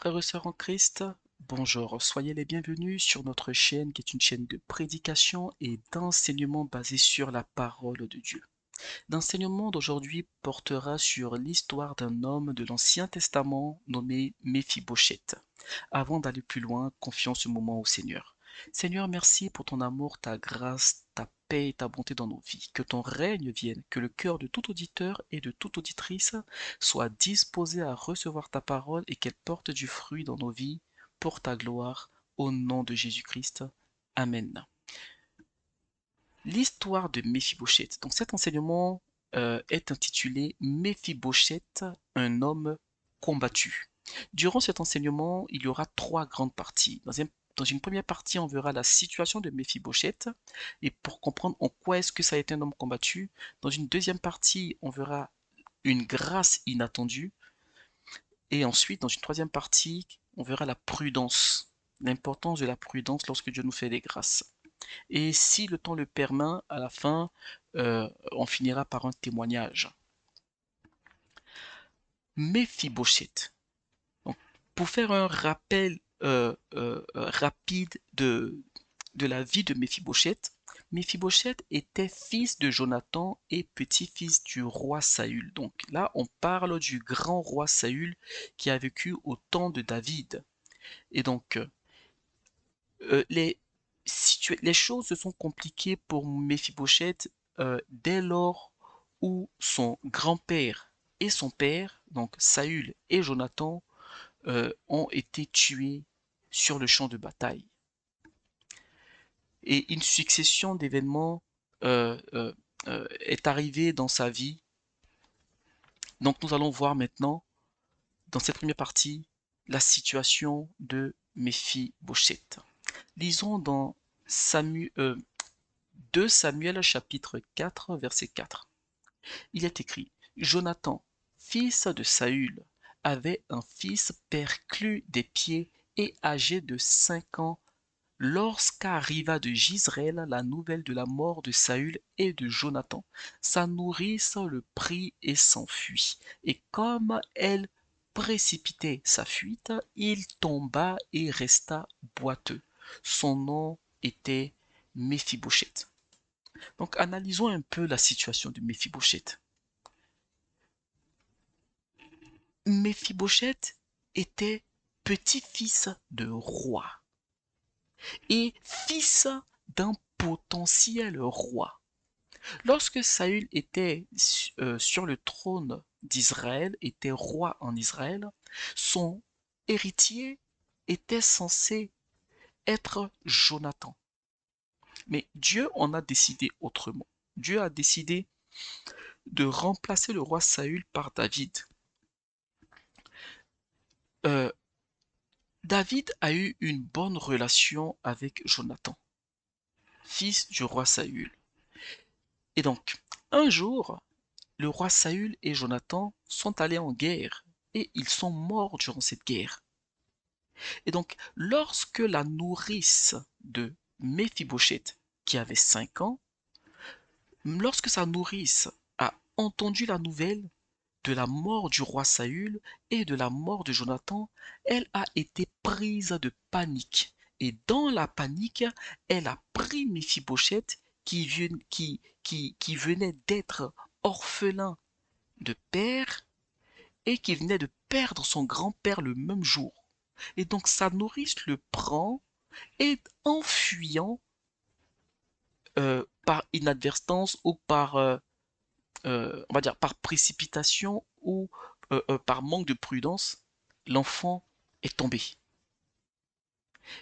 Frères et sœurs en Christ, bonjour, soyez les bienvenus sur notre chaîne qui est une chaîne de prédication et d'enseignement basée sur la parole de Dieu. L'enseignement d'aujourd'hui portera sur l'histoire d'un homme de l'Ancien Testament nommé Méphibosheth. Avant d'aller plus loin, confions ce moment au Seigneur. Seigneur, merci pour ton amour, ta grâce, ta paix et ta bonté dans nos vies. Que ton règne vienne, que le cœur de tout auditeur et de toute auditrice soit disposé à recevoir ta parole et qu'elle porte du fruit dans nos vies pour ta gloire, au nom de Jésus-Christ. Amen. L'histoire de Méphibosheth. Donc cet enseignement est intitulé Méphibosheth, un homme combattu. Durant cet enseignement, il y aura trois grandes parties. Dans une première partie, on verra la situation de Méphibosheth et pour comprendre en quoi est-ce que ça a été un homme combattu. Dans une deuxième partie, on verra une grâce inattendue. Et ensuite, dans une troisième partie, on verra la prudence, l'importance de la prudence lorsque Dieu nous fait des grâces. Et si le temps le permet, à la fin, on finira par un témoignage. Méphibosheth. Donc, pour faire un rappel rapide de la vie de Méphibosheth, Méphibosheth était fils de Jonathan et petit-fils du roi Saül. Donc là, on parle du grand roi Saül qui a vécu au temps de David. Et donc, les choses se sont compliquées pour Méphibosheth dès lors où son grand-père et son père, donc Saül et Jonathan, ont été tués sur le champ de bataille. Et une succession d'événements est arrivée dans sa vie. Donc nous allons voir maintenant, dans cette première partie, la situation de Méphibosheth. Lisons dans Samuel, 2 Samuel chapitre 4, verset 4. Il est écrit, Jonathan, fils de Saül, avait un fils perclus des pieds et âgé de 5 ans lorsqu'arriva de Gisraël la nouvelle de la mort de Saül et de Jonathan. Sa nourrice le prit et s'enfuit. Et comme elle précipitait sa fuite, il tomba et resta boiteux. Son nom était Méphibosheth. Donc analysons un peu la situation de Méphibosheth. Méphibosheth était petit-fils de roi et fils d'un potentiel roi. Lorsque Saül était sur le trône d'Israël, était roi en Israël, son héritier était censé être Jonathan. Mais Dieu en a décidé autrement. Dieu a décidé de remplacer le roi Saül par David. Euh, David a eu une bonne relation avec Jonathan, fils du roi Saül. Et donc, un jour, le roi Saül et Jonathan sont allés en guerre et ils sont morts durant cette guerre. Et donc, lorsque la nourrice de Méphibosheth, qui avait 5 ans, lorsque sa nourrice a entendu la nouvelle de la mort du roi Saül et de la mort de Jonathan, elle a été prise de panique. Et dans la panique, elle a pris Méphibosheth qui venait d'être orphelin de père et qui venait de perdre son grand-père le même jour. Et donc sa nourrice le prend et en fuyant par inadvertance ou par, on va dire, par précipitation ou par manque de prudence, l'enfant est tombé.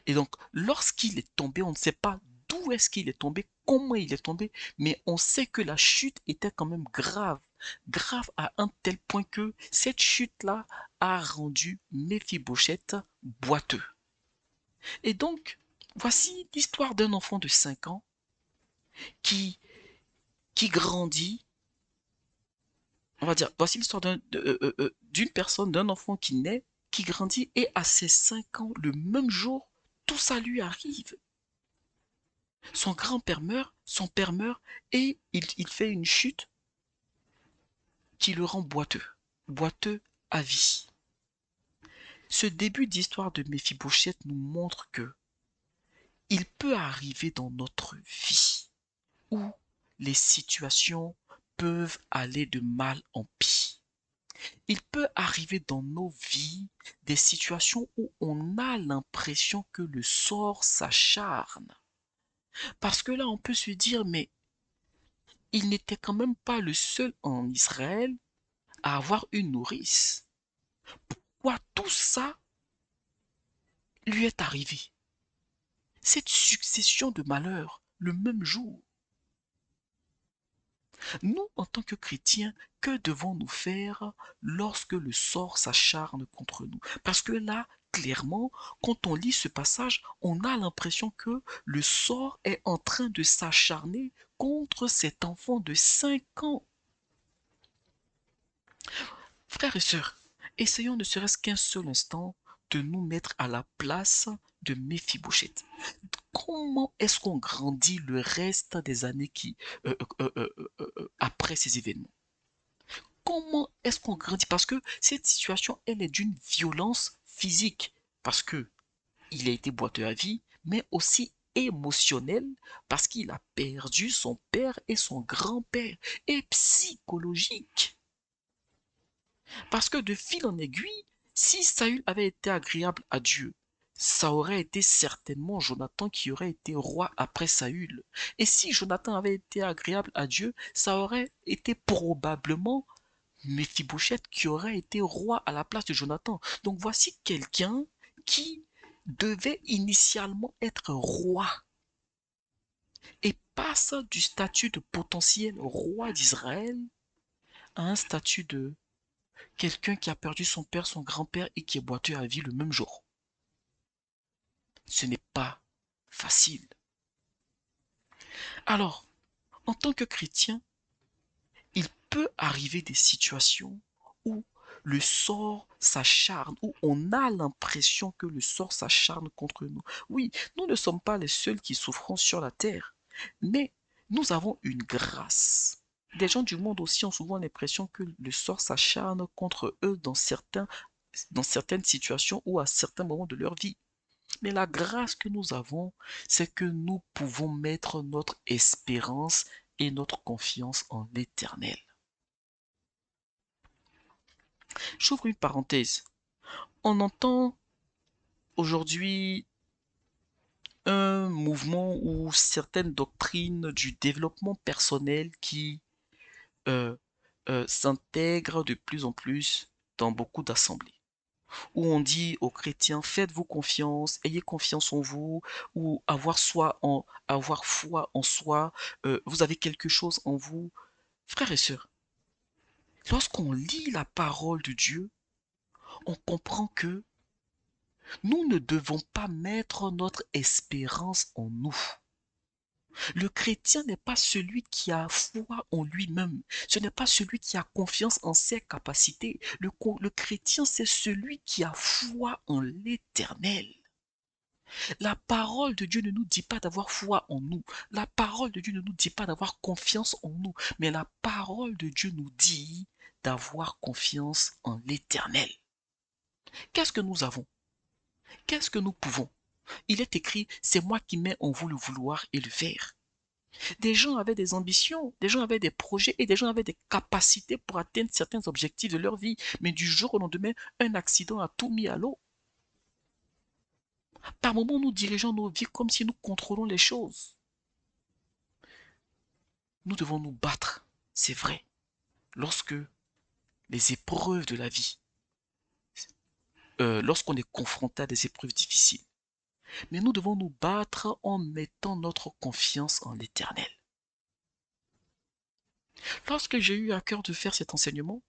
Et donc lorsqu'il est tombé, on ne sait pas d'où est-ce qu'il est tombé, comment il est tombé, mais on sait que la chute était quand même grave, grave à un tel point que cette chute-là a rendu Méphibosheth boiteux. Et donc, voici l'histoire d'un enfant de 5 ans qui, qui grandit, on va dire, voici l'histoire d'une personne, d'un enfant qui naît, qui grandit, et à ses 5 ans, le même jour, tout ça lui arrive. Son grand-père meurt, son père meurt, et il fait une chute qui le rend boiteux, boiteux à vie. Ce début d'histoire de Méphibosheth nous montre que il peut arriver dans notre vie où les situations peuvent aller de mal en pis. Il peut arriver dans nos vies des situations où on a l'impression que le sort s'acharne. Parce que là, on peut se dire, mais il n'était quand même pas le seul en Israël à avoir une nourrice. Pourquoi tout ça lui est arrivé? Cette succession de malheurs, le même jour. Nous, en tant que chrétiens, que devons-nous faire lorsque le sort s'acharne contre nous? Parce que là, clairement, quand on lit ce passage, on a l'impression que le sort est en train de s'acharner contre cet enfant de 5 ans. Frères et sœurs, essayons ne serait-ce qu'un seul instant de nous mettre à la place de Méphibosheth. Comment est-ce qu'on grandit le reste des années après ces événements? Comment est-ce qu'on grandit? Parce que cette situation, elle est d'une violence physique. Parce que il a été boiteux à vie, mais aussi émotionnelle, parce qu'il a perdu son père et son grand-père, et psychologique. Parce que de fil en aiguille, si Saül avait été agréable à Dieu, ça aurait été certainement Jonathan qui aurait été roi après Saül. Et si Jonathan avait été agréable à Dieu, ça aurait été probablement Méphibosheth qui aurait été roi à la place de Jonathan. Donc voici quelqu'un qui devait initialement être roi et passe du statut de potentiel roi d'Israël à un statut de quelqu'un qui a perdu son père, son grand-père et qui est boiteux à vie le même jour. Ce n'est pas facile. Alors, en tant que chrétien, il peut arriver des situations où le sort s'acharne, où on a l'impression que le sort s'acharne contre nous. Oui, nous ne sommes pas les seuls qui souffrons sur la terre, mais nous avons une grâce. Des gens du monde aussi ont souvent l'impression que le sort s'acharne contre eux dans certaines situations ou à certains moments de leur vie. Mais la grâce que nous avons, c'est que nous pouvons mettre notre espérance et notre confiance en l'Éternel. J'ouvre une parenthèse. On entend aujourd'hui un mouvement ou certaines doctrines du développement personnel qui euh, s'intègrent de plus en plus dans beaucoup d'assemblées. Où on dit aux chrétiens, faites-vous confiance, ayez confiance en vous, ou avoir foi en soi, vous avez quelque chose en vous. Frères et sœurs, lorsqu'on lit la parole de Dieu, on comprend que nous ne devons pas mettre notre espérance en nous. Le chrétien n'est pas celui qui a foi en lui-même. Ce n'est pas celui qui a confiance en ses capacités. Le chrétien, c'est celui qui a foi en l'Éternel. La parole de Dieu ne nous dit pas d'avoir foi en nous. La parole de Dieu ne nous dit pas d'avoir confiance en nous. Mais la parole de Dieu nous dit d'avoir confiance en l'Éternel. Qu'est-ce que nous avons? Qu'est-ce que nous pouvons? Il est écrit, c'est moi qui mets en vous le vouloir et le faire. Des gens avaient des ambitions, des gens avaient des projets et des gens avaient des capacités pour atteindre certains objectifs de leur vie. Mais du jour au lendemain, un accident a tout mis à l'eau. Par moments, nous dirigeons nos vies comme si nous contrôlons les choses. Nous devons nous battre, c'est vrai, lorsque les épreuves de la vie, lorsqu'on est confronté à des épreuves difficiles. Mais nous devons nous battre en mettant notre confiance en l'Éternel. Lorsque j'ai eu à cœur de faire cet enseignement,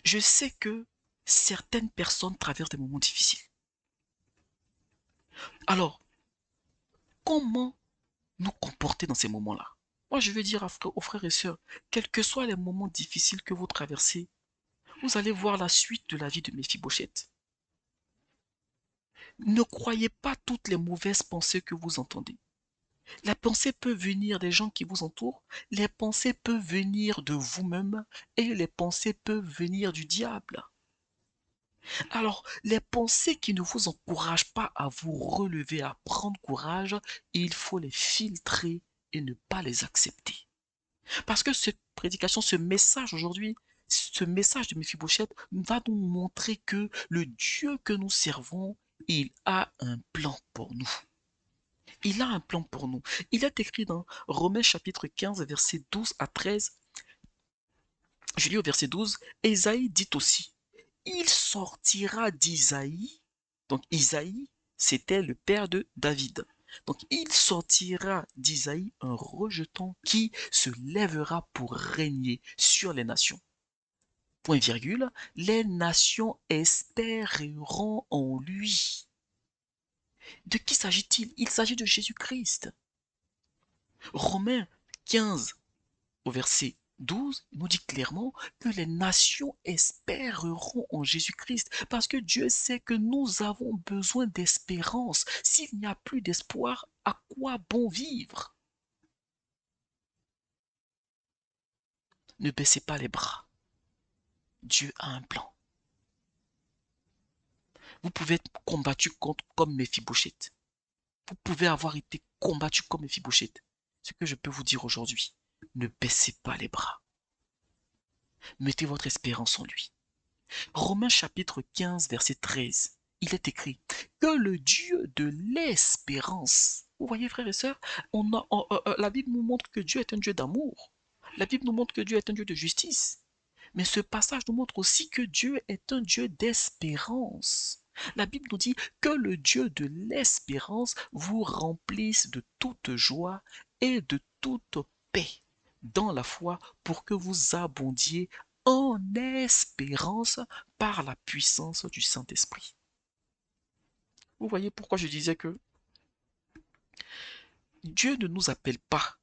je sais que certaines personnes traversent des moments difficiles. Alors, comment nous comporter dans ces moments-là? Moi, je veux dire aux frères et sœurs, quels que soient les moments difficiles que vous traversez, vous allez voir la suite de la vie de Méphibosheth. Ne croyez pas toutes les mauvaises pensées que vous entendez. La pensée peut venir des gens qui vous entourent, les pensées peuvent venir de vous-même et les pensées peuvent venir du diable. Alors, les pensées qui ne vous encouragent pas à vous relever, à prendre courage, il faut les filtrer et ne pas les accepter. Parce que cette prédication, ce message aujourd'hui, ce message de Méphibosheth va nous montrer que le Dieu que nous servons, il a un plan pour nous. Il a un plan pour nous. Il est écrit dans Romains chapitre 15, versets 12 à 13. Je lis au verset 12. Ésaïe dit aussi, il sortira d'Isaïe. Donc Isaïe, c'était le père de David. Donc il sortira d'Isaïe un rejeton qui se lèvera pour régner sur les nations. Point virgule, les nations espéreront en lui. De qui s'agit-il? Il s'agit de Jésus-Christ. Romains 15 au verset 12 nous dit clairement que les nations espéreront en Jésus-Christ parce que Dieu sait que nous avons besoin d'espérance. S'il n'y a plus d'espoir, à quoi bon vivre? Ne baissez pas les bras. Dieu a un plan. Vous pouvez être combattu contre comme Méphibosheth. Vous pouvez avoir été combattu comme Méphibosheth. Ce que je peux vous dire aujourd'hui, ne baissez pas les bras. Mettez votre espérance en lui. Romains chapitre 15, verset 13, il est écrit que le Dieu de l'espérance, vous voyez frères et sœurs, la Bible nous montre que Dieu est un Dieu d'amour. La Bible nous montre que Dieu est un Dieu de justice. Mais ce passage nous montre aussi que Dieu est un Dieu d'espérance. La Bible nous dit que le Dieu de l'espérance vous remplisse de toute joie et de toute paix dans la foi pour que vous abondiez en espérance par la puissance du Saint-Esprit. Vous voyez pourquoi je disais que Dieu ne nous appelle pas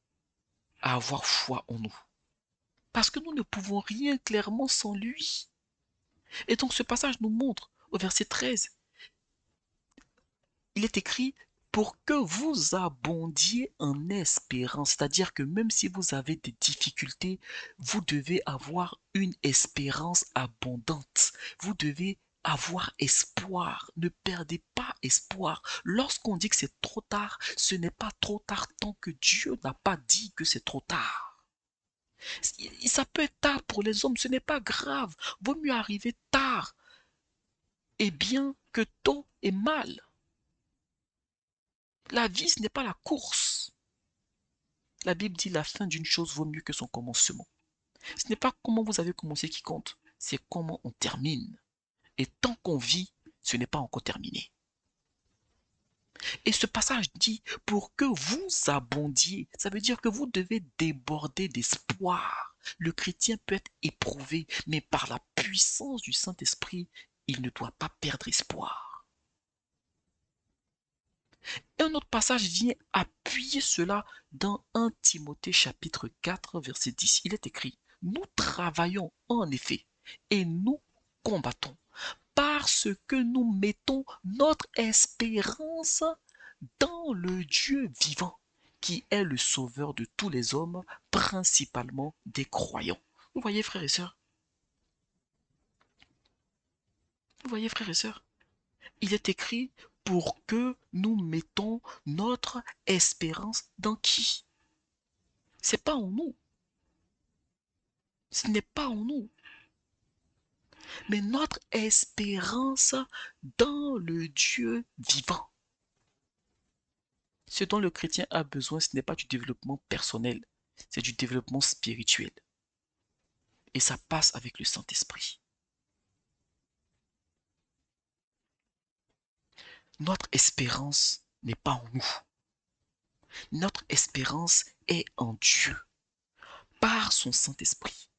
à avoir foi en nous. Parce que nous ne pouvons rien clairement sans lui. Et donc ce passage nous montre au verset 13, il est écrit pour que vous abondiez en espérance. C'est-à-dire que même si vous avez des difficultés, vous devez avoir une espérance abondante. Vous devez avoir espoir. Ne perdez pas espoir. Lorsqu'on dit que c'est trop tard, ce n'est pas trop tard tant que Dieu n'a pas dit que c'est trop tard. Ça peut être tard pour les hommes, ce n'est pas grave. Vaut mieux arriver tard et bien que tôt et mal. La vie, ce n'est pas la course. La Bible dit la fin d'une chose vaut mieux que son commencement. Ce n'est pas comment vous avez commencé qui compte, c'est comment on termine. Et tant qu'on vit, ce n'est pas encore terminé. Et ce passage dit pour que vous abondiez, ça veut dire que vous devez déborder d'espoir. Le chrétien peut être éprouvé, mais par la puissance du Saint-Esprit, il ne doit pas perdre espoir. Et un autre passage vient appuyer cela dans 1 Timothée chapitre 4 verset 10. Il est écrit, nous travaillons en effet et nous combattons parce que nous mettons notre espérance dans le Dieu vivant qui est le sauveur de tous les hommes, principalement des croyants. Vous voyez frères et sœurs? Vous voyez frères et sœurs? Il est écrit pour que nous mettons notre espérance dans qui? C'est pas en nous. Ce n'est pas en nous. Mais notre espérance dans le Dieu vivant. Ce dont le chrétien a besoin, ce n'est pas du développement personnel, c'est du développement spirituel. Et ça passe avec le Saint-Esprit. Notre espérance n'est pas en nous. Notre espérance est en Dieu, par son Saint-Esprit,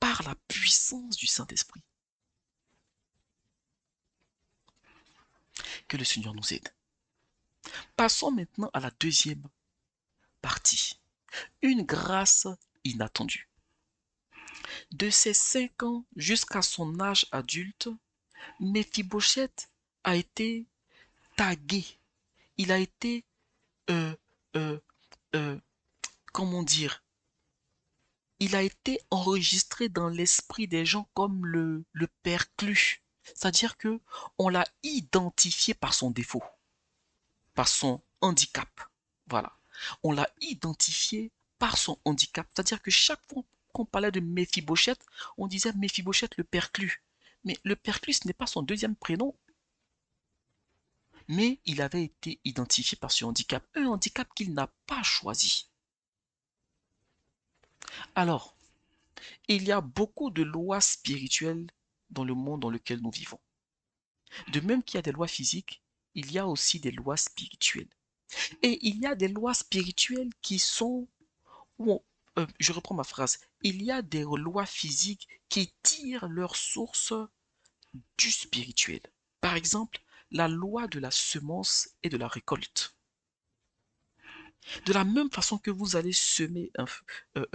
par la puissance du Saint-Esprit. Que le Seigneur nous aide. Passons maintenant à la deuxième partie. Une grâce inattendue. De ses 5 ans jusqu'à son âge adulte, Méphibosheth a été tagué. Il a été euh, comment dire, il a été enregistré dans l'esprit des gens comme le perclus. C'est-à-dire que on l'a identifié par son défaut, par son handicap. Voilà. On l'a identifié par son handicap. C'est-à-dire que chaque fois qu'on parlait de Méphibosheth, on disait Méphibosheth le perclus. Mais le perclus, ce n'est pas son deuxième prénom, mais il avait été identifié par ce handicap, un handicap qu'il n'a pas choisi. Alors, il y a beaucoup de lois spirituelles dans le monde dans lequel nous vivons. De même qu'il y a des lois physiques, il y a aussi des lois spirituelles. Et il y a des lois spirituelles qui sont... je reprends ma phrase. Il y a des lois physiques qui tirent leur source du spirituel. Par exemple, la loi de la semence et de la récolte. De la même façon que vous allez semer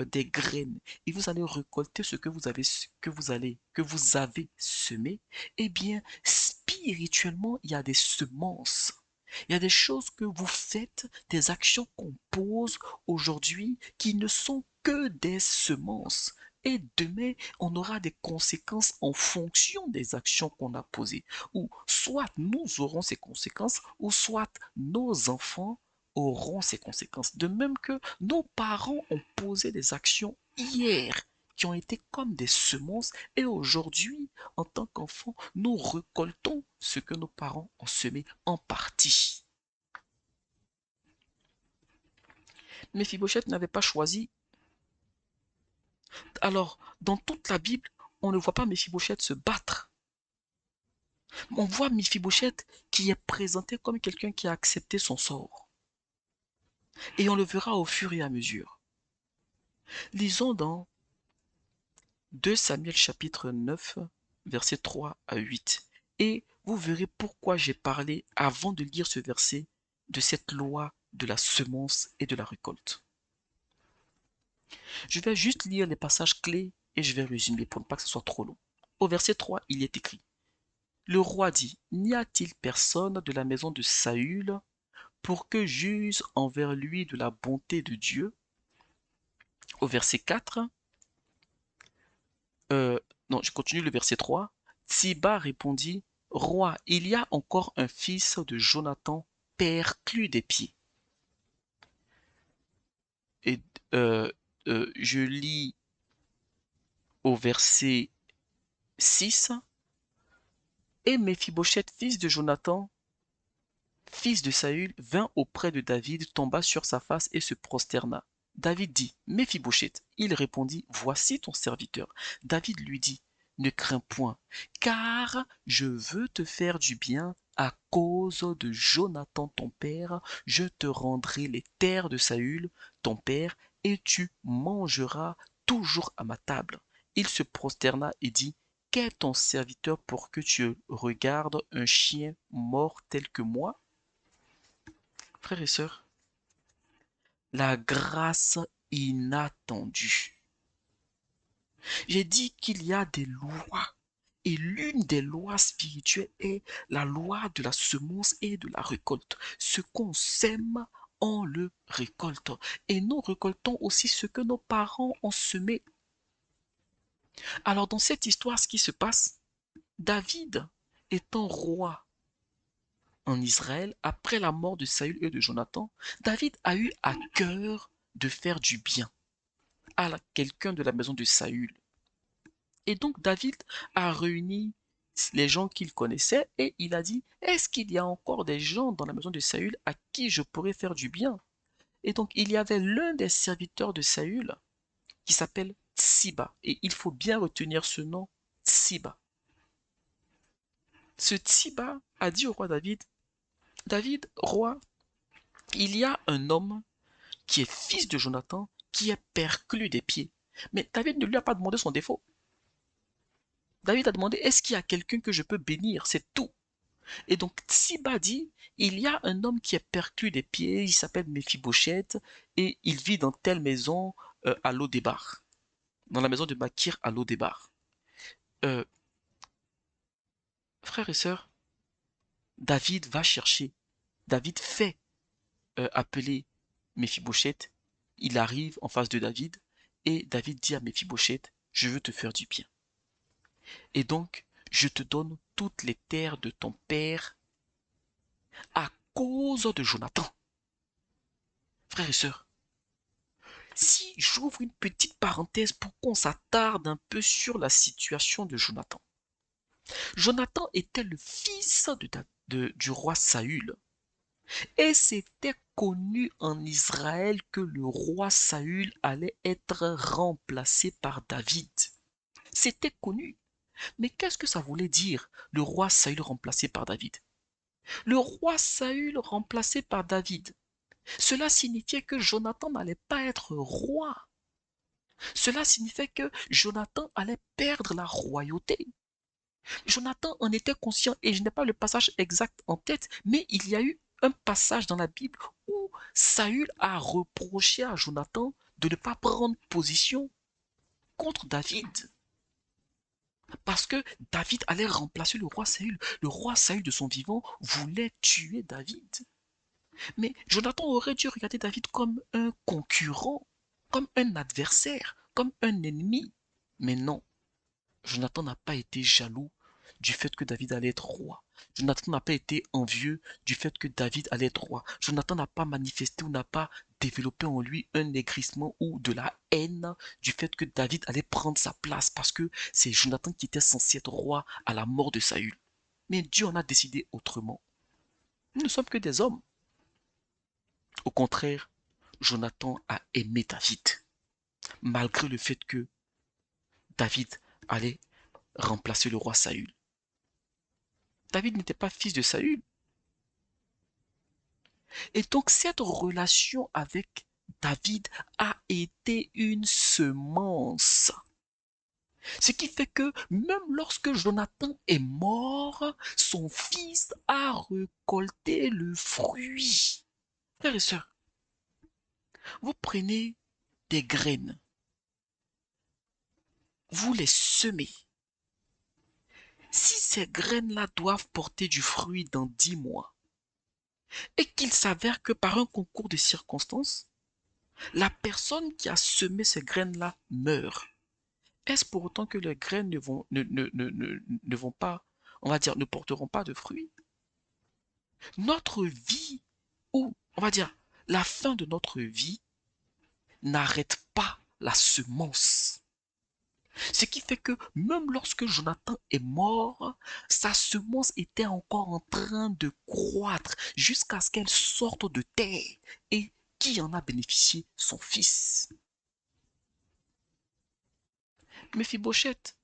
des graines et vous allez récolter ce que vous avez semé, eh bien, spirituellement, il y a des semences. Il y a des choses que vous faites, des actions qu'on pose aujourd'hui qui ne sont que des semences. Et demain, on aura des conséquences en fonction des actions qu'on a posées. Ou soit nous aurons ces conséquences, ou soit nos enfants auront ces conséquences. De même que nos parents ont posé des actions hier qui ont été comme des semences et aujourd'hui, en tant qu'enfants, nous récoltons ce que nos parents ont semé en partie. Méphibosheth n'avait pas choisi. Alors, dans toute la Bible, on ne voit pas Méphibosheth se battre. On voit Méphibosheth qui est présenté comme quelqu'un qui a accepté son sort. Et on le verra au fur et à mesure. Lisons dans 2 Samuel chapitre 9, versets 3 à 8. Et vous verrez pourquoi j'ai parlé, avant de lire ce verset, de cette loi de la semence et de la récolte. Je vais juste lire les passages clés et je vais résumer pour ne pas que ce soit trop long. Au verset 3, il est écrit: Le roi dit, n'y a-t-il personne de la maison de Saül pour que j'use envers lui de la bonté de Dieu? Au verset 4, non, je continue le verset 3. Tsiba répondit, Roi, il y a encore un fils de Jonathan perclus des pieds. Et euh, je lis au verset 6. Et Méphibosheth, fils de Jonathan, fils de Saül, vint auprès de David, tomba sur sa face et se prosterna. David dit, Méphibosheth. Il répondit, Voici ton serviteur. David lui dit, Ne crains point, car je veux te faire du bien à cause de Jonathan ton père. Je te rendrai les terres de Saül, ton père, et tu mangeras toujours à ma table. Il se prosterna et dit, Qu'est ton serviteur pour que tu regardes un chien mort tel que moi? Frères et sœurs, la grâce inattendue. J'ai dit qu'il y a des lois. Et l'une des lois spirituelles est la loi de la semence et de la récolte. Ce qu'on sème, on le récolte. Et nous récoltons aussi ce que nos parents ont semé. Alors dans cette histoire, ce qui se passe, David étant roi en Israël, après la mort de Saül et de Jonathan, David a eu à cœur de faire du bien à quelqu'un de la maison de Saül. Et donc David a réuni les gens qu'il connaissait et il a dit, est-ce qu'il y a encore des gens dans la maison de Saül à qui je pourrais faire du bien? Et donc il y avait l'un des serviteurs de Saül qui s'appelle Tsiba. Et il faut bien retenir ce nom, Tsiba. Ce Tsiba a dit au roi David, David, roi, il y a un homme qui est fils de Jonathan, qui est perclus des pieds. Mais David ne lui a pas demandé son défaut. David a demandé, est-ce qu'il y a quelqu'un que je peux bénir? C'est tout. Et donc Tsiba dit, il y a un homme qui est perclus des pieds, il s'appelle Méphibosheth, et il vit dans telle maison à Lodébar, dans la maison de Makir à Lodébar. Euh, frères et sœurs, David va chercher, David fait appeler Méphibosheth, il arrive en face de David et David dit à Méphibosheth, je veux te faire du bien. Et donc, je te donne toutes les terres de ton père à cause de Jonathan. Frères et sœurs, si j'ouvre une petite parenthèse pour qu'on s'attarde un peu sur la situation de Jonathan. Jonathan était le fils du roi Saül. Et c'était connu en Israël que le roi Saül allait être remplacé par David. C'était connu. Mais qu'est-ce que ça voulait dire, le roi Saül remplacé par David? Le roi Saül remplacé par David. Cela signifiait que Jonathan n'allait pas être roi. Cela signifiait que Jonathan allait perdre la royauté. Jonathan en était conscient et je n'ai pas le passage exact en tête, mais il y a eu un passage dans la Bible où Saül a reproché à Jonathan de ne pas prendre position contre David. Parce que David allait remplacer le roi Saül. Le roi Saül de son vivant voulait tuer David. Mais Jonathan aurait dû regarder David comme un concurrent, comme un adversaire, comme un ennemi. Mais non, Jonathan n'a pas été jaloux du fait que David allait être roi. Jonathan n'a pas été envieux du fait que David allait être roi. Jonathan n'a pas manifesté ou n'a pas développé en lui un aigrissement ou de la haine du fait que David allait prendre sa place parce que c'est Jonathan qui était censé être roi à la mort de Saül. Mais Dieu en a décidé autrement. Nous ne sommes que des hommes. Au contraire, Jonathan a aimé David, malgré le fait que David allait remplacer le roi Saül. David n'était pas fils de Saül. Et donc cette relation avec David a été une semence. Ce qui fait que même lorsque Jonathan est mort, son fils a récolté le fruit. Frères et sœurs, vous prenez des graines, vous les semez. Si ces graines-là doivent porter du fruit dans 10 mois, et qu'il s'avère que par un concours de circonstances, la personne qui a semé ces graines-là meurt, est-ce pour autant que les graines ne vont pas, on va dire, ne porteront pas de fruits? Notre vie, ou on va dire, la fin de notre vie, n'arrête pas la semence. Ce qui fait que même lorsque Jonathan est mort, sa semence était encore en train de croître jusqu'à ce qu'elle sorte de terre. Et qui en a bénéficié? Son fils. Méphibosheth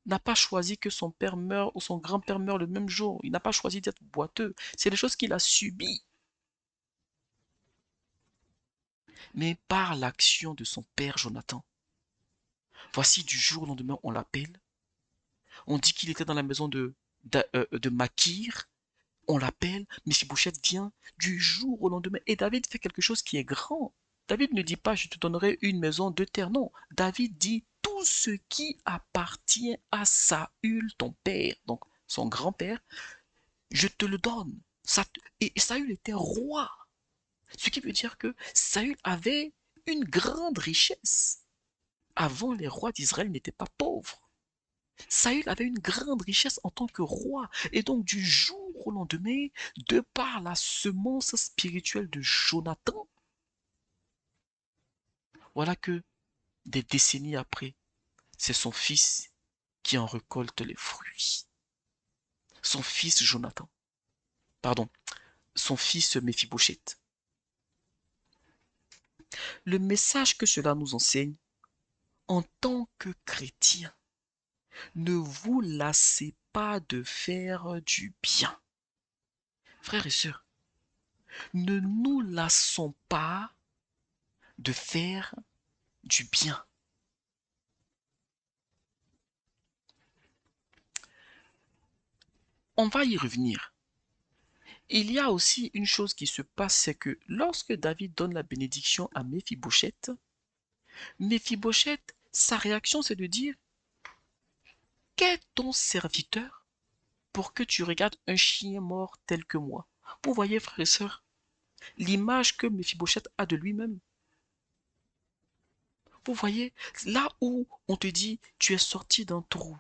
n'a pas choisi que son père meure ou son grand-père meure le même jour. Il n'a pas choisi d'être boiteux. C'est des choses qu'il a subies. Mais par l'action de son père Jonathan, voici du jour au lendemain, on l'appelle. On dit qu'il était dans la maison de Makir. On l'appelle, Mephibosheth vient du jour au lendemain. Et David fait quelque chose qui est grand. David ne dit pas, je te donnerai une maison, 2 terres. Non, David dit, tout ce qui appartient à Saül, ton père, donc son grand-père, je te le donne. Et Saül était roi. Ce qui veut dire que Saül avait une grande richesse. Avant, les rois d'Israël n'étaient pas pauvres. Saül avait une grande richesse en tant que roi. Et donc, du jour au lendemain, de par la semence spirituelle de Jonathan, voilà que des décennies après, c'est son fils qui en récolte les fruits. Son fils Jonathan. Pardon, son fils Méphibosheth. Le message que cela nous enseigne, en tant que chrétien, ne vous lassez pas de faire du bien. Frères et sœurs, ne nous lassons pas de faire du bien. On va y revenir. Il y a aussi une chose qui se passe, c'est que lorsque David donne la bénédiction à Méphibosheth, Méphibosheth, sa réaction c'est de dire, qu'est ton serviteur pour que tu regardes un chien mort tel que moi? Vous voyez, frères et sœurs, L'image que Méphibosheth a de lui-même. Vous voyez, là où on te dit, tu es sorti d'un trou,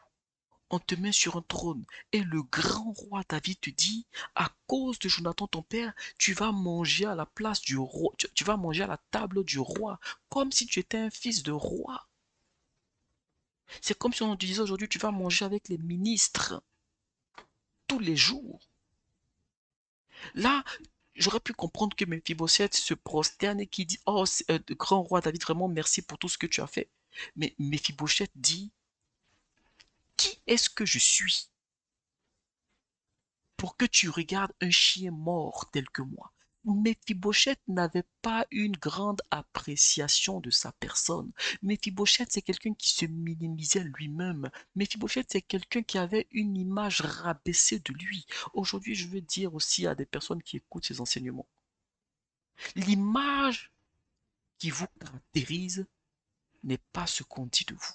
on te met sur un trône, et le grand roi David te dit, à cause de Jonathan ton père, tu vas manger à la place du roi, tu vas manger à la table du roi, comme si tu étais un fils de roi. C'est comme si on te disait aujourd'hui, tu vas manger avec les ministres tous les jours. Là, j'aurais pu comprendre que Mephibosheth se prosterne et qu'il dit, oh, grand roi David, vraiment merci pour tout ce que tu as fait. Mais Mephibosheth dit, qui est-ce que je suis pour que tu regardes un chien mort tel que moi? Mephibosheth n'avait pas une grande appréciation de sa personne. Mephibosheth, c'est quelqu'un qui se minimisait lui-même. Mephibosheth, c'est quelqu'un qui avait une image rabaissée de lui. Aujourd'hui, je veux dire aussi à des personnes qui écoutent ces enseignements, l'image qui vous caractérise n'est pas ce qu'on dit de vous.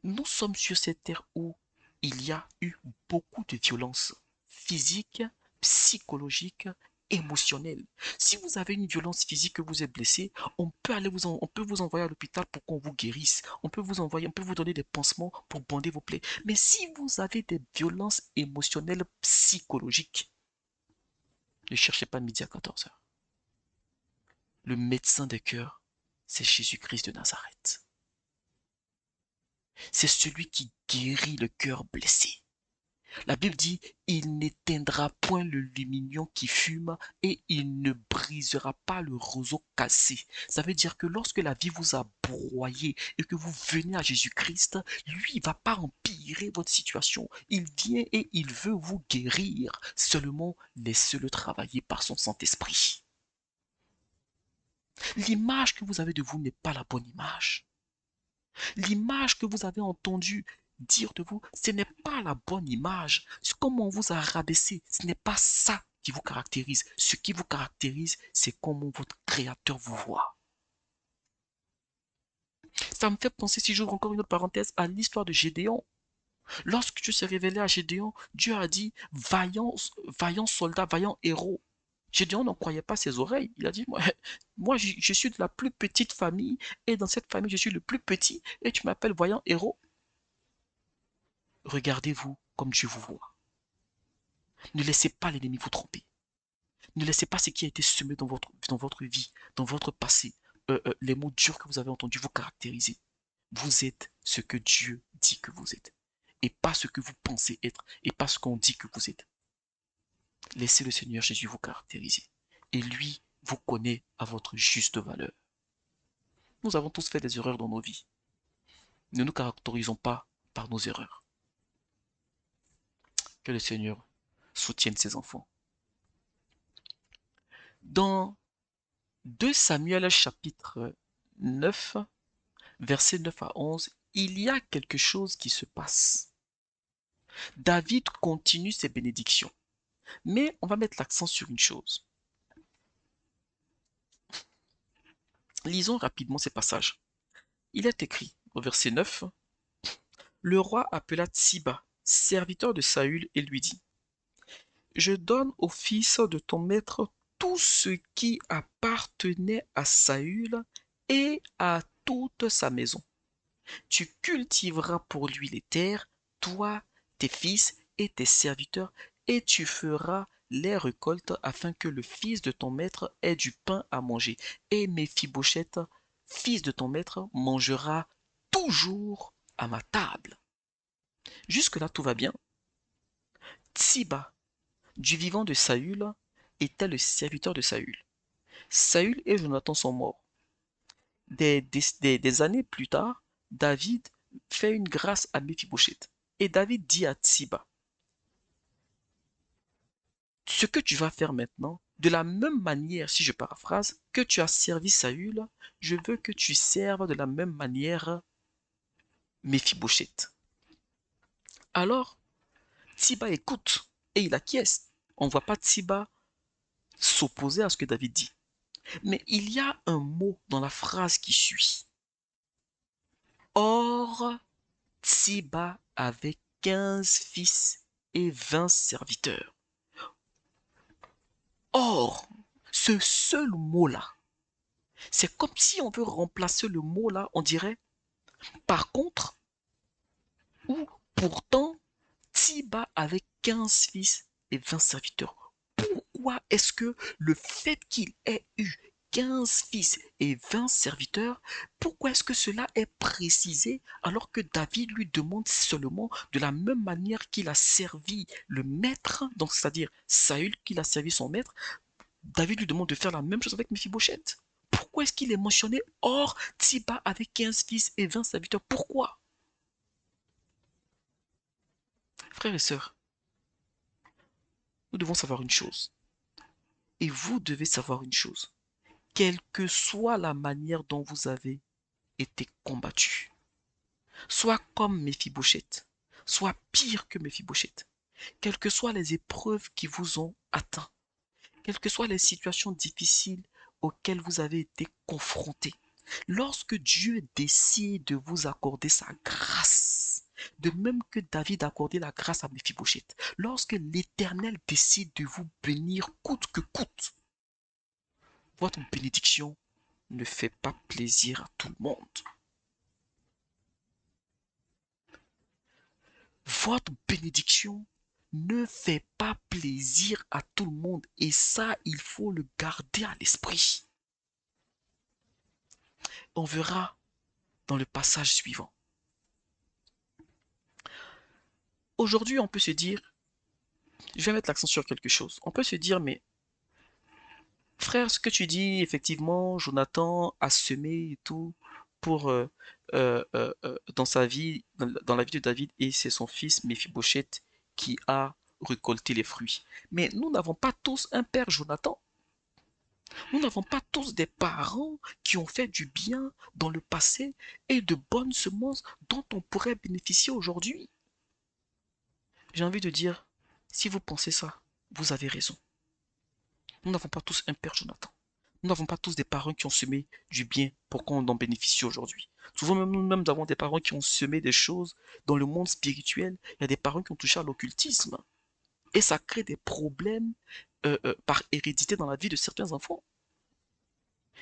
Nous sommes sur cette terre où il y a eu beaucoup de violences physiques, psychologiques, émotionnelles. Si vous avez une violence physique, que vous êtes blessé, on peut vous envoyer à l'hôpital pour qu'on vous guérisse. On peut vous donner des pansements pour bander vos plaies. Mais si vous avez des violences émotionnelles, psychologiques, ne cherchez pas midi à 14 heures. Le médecin des cœurs, c'est Jésus-Christ de Nazareth. C'est celui qui guérit le cœur blessé. La Bible dit, il n'éteindra point le lumignon qui fume et il ne brisera pas le roseau cassé. Ça veut dire que lorsque la vie vous a broyé et que vous venez à Jésus-Christ, lui, il ne va pas empirer votre situation. Il vient et il veut vous guérir. Seulement, laissez-le travailler par son Saint-Esprit. L'image que vous avez de vous n'est pas la bonne image. L'image que vous avez entendue dire de vous, ce n'est pas la bonne image. C'est comme on vous a rabaissé. Ce n'est pas ça qui vous caractérise. Ce qui vous caractérise, c'est comment votre Créateur vous voit. Ça me fait penser, si j'ouvre encore une autre parenthèse, à l'histoire de Gédéon. Lorsque Dieu s'est révélé à Gédéon, Dieu a dit, vaillant, vaillant soldat, vaillant héros. Gédéon n'en croyait pas ses oreilles. Il a dit, moi je suis de la plus petite famille, et dans cette famille, je suis le plus petit, et tu m'appelles voyant héros. Regardez-vous comme Dieu vous voit. Ne laissez pas l'ennemi vous tromper. Ne laissez pas ce qui a été semé dans votre vie, dans votre passé, les mots durs que vous avez entendus vous caractériser. Vous êtes ce que Dieu dit que vous êtes. Et pas ce que vous pensez être. Et pas ce qu'on dit que vous êtes. Laissez le Seigneur Jésus vous caractériser. Et lui vous connaît à votre juste valeur. Nous avons tous fait des erreurs dans nos vies. Ne nous caractérisons pas par nos erreurs. Que le Seigneur soutienne ses enfants. Dans 2 Samuel chapitre 9, versets 9 à 11, il y a quelque chose qui se passe. David continue ses bénédictions. Mais on va mettre l'accent sur une chose. Lisons rapidement ces passages. Il est écrit au verset 9, le roi appela Tsiba, serviteur de Saül, et lui dit, je donne au fils de ton maître tout ce qui appartenait à Saül et à toute sa maison. Tu cultiveras pour lui les terres, toi, tes fils et tes serviteurs, et tu feras les récoltes afin que le fils de ton maître ait du pain à manger. Et Méphibosheth, fils de ton maître, mangera toujours à ma table. Jusque-là, tout va bien. Tsiba, du vivant de Saül, était le serviteur de Saül. Saül et Jonathan sont morts. Des années plus tard, David fait une grâce à Méphibosheth. Et David dit à Tsiba, ce que tu vas faire maintenant, de la même manière, si je paraphrase, que tu as servi Saül, je veux que tu serves de la même manière Méphibosheth. Alors, Tsiba écoute et il acquiesce. On ne voit pas Tsiba s'opposer à ce que David dit. Mais il y a un mot dans la phrase qui suit. Or, Tsiba avait 15 fils et 20 serviteurs. Or, ce seul mot-là, c'est comme si on veut remplacer le mot-là, on dirait par contre ou pourtant Tiba avait 15 fils et 20 serviteurs. Pourquoi est-ce que le fait qu'il ait eu 15 fils et 20 serviteurs, pourquoi est-ce que cela est précisé alors que David lui demande seulement de la même manière qu'il a servi le maître, donc c'est-à-dire Saül qu'il a servi son maître, David lui demande de faire la même chose avec Méphibosheth. Pourquoi est-ce qu'il est mentionné Or, Tiba avait 15 fils et 20 serviteurs. Pourquoi? Frères et sœurs, nous devons savoir une chose. Et vous devez savoir une chose. Quelle que soit la manière dont vous avez été combattu, soit comme Méphibosheth, soit pire que Méphibosheth, quelles que soient les épreuves qui vous ont atteint, quelles que soient les situations difficiles auxquelles vous avez été confrontés, lorsque Dieu décide de vous accorder sa grâce, de même que David a accordé la grâce à Méphibosheth, lorsque l'Éternel décide de vous bénir coûte que coûte, votre bénédiction ne fait pas plaisir à tout le monde. Votre bénédiction ne fait pas plaisir à tout le monde et ça, il faut le garder à l'esprit. On verra dans le passage suivant. Aujourd'hui, on peut se dire, je vais mettre l'accent sur quelque chose. On peut se dire, mais frère, ce que tu dis, effectivement, Jonathan a semé et tout pour dans sa vie, dans la vie de David, et c'est son fils Méphibosheth qui a récolté les fruits. Mais nous n'avons pas tous un père Jonathan. Nous n'avons pas tous des parents qui ont fait du bien dans le passé et de bonnes semences dont on pourrait bénéficier aujourd'hui. J'ai envie de dire, si vous pensez ça, vous avez raison. Nous n'avons pas tous un père Jonathan. Nous n'avons pas tous des parents qui ont semé du bien pour qu'on en bénéficie aujourd'hui. Souvent même nous-mêmes avons des parents qui ont semé des choses dans le monde spirituel. Il y a des parents qui ont touché à l'occultisme. Et ça crée des problèmes par hérédité dans la vie de certains enfants.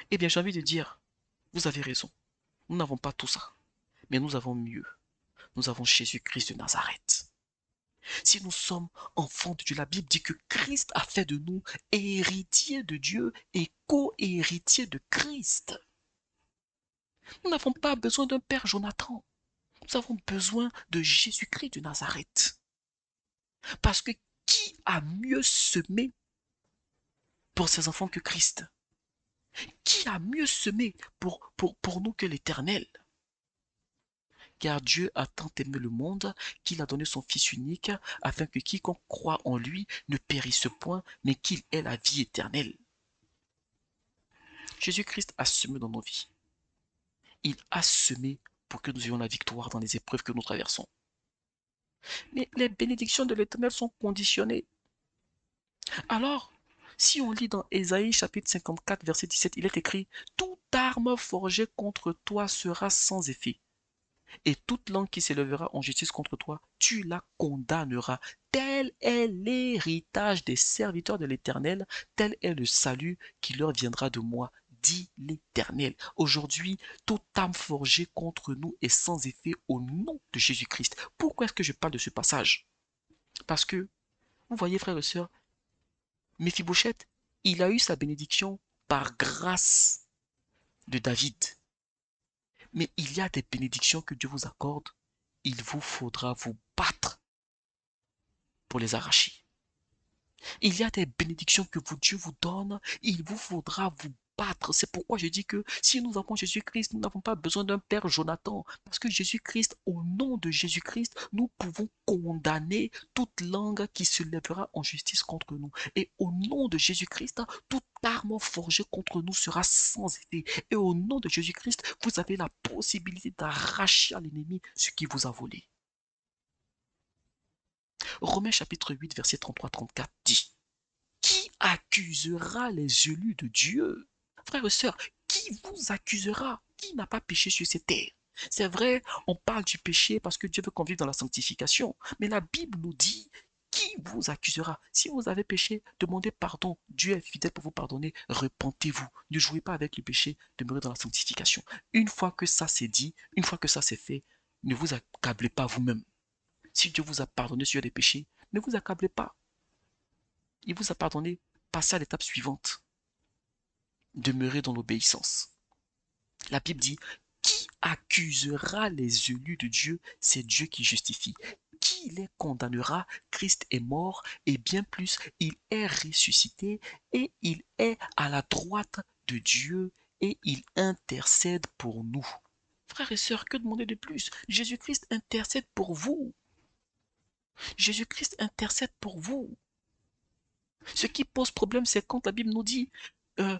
Eh bien, j'ai envie de dire, vous avez raison. Nous n'avons pas tout ça. Mais nous avons mieux. Nous avons Jésus-Christ de Nazareth. Si nous sommes enfants de Dieu, la Bible dit que Christ a fait de nous héritiers de Dieu et co-héritiers de Christ. Nous n'avons pas besoin d'un père Jonathan. Nous avons besoin de Jésus-Christ de Nazareth. Parce que qui a mieux semé pour ses enfants que Christ? Qui a mieux semé pour nous que l'Éternel? Car Dieu a tant aimé le monde qu'il a donné son Fils unique, afin que quiconque croit en lui ne périsse point, mais qu'il ait la vie éternelle. Jésus-Christ a semé dans nos vies. Il a semé pour que nous ayons la victoire dans les épreuves que nous traversons. Mais les bénédictions de l'Éternel sont conditionnées. Alors, si on lit dans Ésaïe chapitre 54, verset 17, il est écrit « Toute arme forgée contre toi sera sans effet. Et toute langue qui s'élèvera en justice contre toi, tu la condamneras. Tel est l'héritage des serviteurs de l'Éternel, tel est le salut qui leur viendra de moi, dit l'Éternel. » Aujourd'hui, toute âme forgée contre nous est sans effet au nom de Jésus-Christ. Pourquoi est-ce que je parle de ce passage? Parce que, vous voyez frères et sœurs, Méphibosheth, il a eu sa bénédiction par grâce de David. Mais il y a des bénédictions que Dieu vous accorde, il vous faudra vous battre pour les arracher. Il y a des bénédictions que Dieu vous donne, il vous faudra vous battre. C'est pourquoi je dis que si nous avons Jésus-Christ, nous n'avons pas besoin d'un père Jonathan. Parce que Jésus-Christ, au nom de Jésus-Christ, nous pouvons condamner toute langue qui se lèvera en justice contre nous. Et au nom de Jésus-Christ, toute arme forgée contre nous sera sans effet. Et au nom de Jésus-Christ, vous avez la possibilité d'arracher à l'ennemi ce qui vous a volé. Romains chapitre 8, verset 33-34 dit: Qui accusera les élus de Dieu? Frères et sœurs, qui vous accusera? Qui n'a pas péché sur cette terre? C'est vrai, on parle du péché parce que Dieu veut qu'on vive dans la sanctification. Mais la Bible nous dit: Qui qui vous accusera? Si vous avez péché, demandez pardon. Dieu est fidèle pour vous pardonner. Repentez-vous. Ne jouez pas avec le péché, demeurez dans la sanctification. Une fois que ça c'est dit, une fois que ça c'est fait, ne vous accablez pas vous-même. Si Dieu vous a pardonné sur des péchés, ne vous accablez pas. Il vous a pardonné, passez à l'étape suivante. Demeurez dans l'obéissance. La Bible dit, qui accusera les élus de Dieu? C'est Dieu qui justifie. Qui les condamnera? Christ est mort et bien plus, il est ressuscité et il est à la droite de Dieu et il intercède pour nous. Frères et sœurs, que demander de plus? Jésus-Christ intercède pour vous. Jésus-Christ intercède pour vous. Ce qui pose problème, c'est quand la Bible nous dit euh,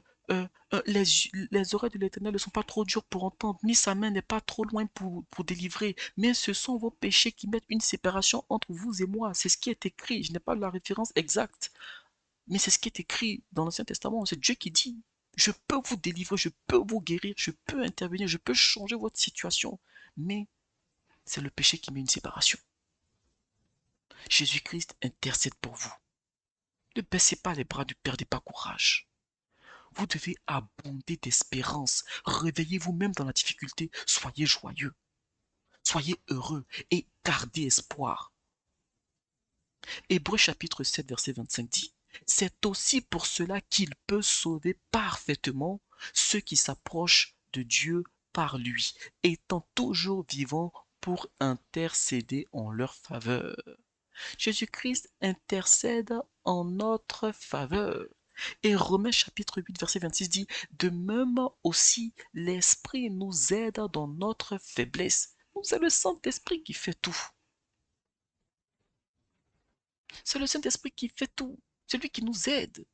les oreilles de l'Éternel ne sont pas trop dures pour entendre, ni sa main n'est pas trop loin pour délivrer, mais ce sont vos péchés qui mettent une séparation entre vous et moi. C'est ce qui est écrit. Je n'ai pas la référence exacte, mais c'est ce qui est écrit dans l'Ancien Testament. C'est Dieu qui dit, je peux vous délivrer, je peux vous guérir, je peux intervenir, je peux changer votre situation, mais c'est le péché qui met une séparation. Jésus-Christ intercède pour vous. Ne baissez pas les bras, ne perdez pas courage. Vous devez abonder d'espérance. Réveillez-vous même dans la difficulté. Soyez joyeux. Soyez heureux et gardez espoir. Hébreux chapitre 7, verset 25 dit, c'est aussi pour cela qu'il peut sauver parfaitement ceux qui s'approchent de Dieu par lui, étant toujours vivant pour intercéder en leur faveur. Jésus-Christ intercède en notre faveur. Et Romains chapitre 8, verset 26 dit, de même aussi l'Esprit nous aide dans notre faiblesse. C'est le Saint-Esprit qui fait tout. C'est le Saint-Esprit qui fait tout. C'est lui qui nous aide.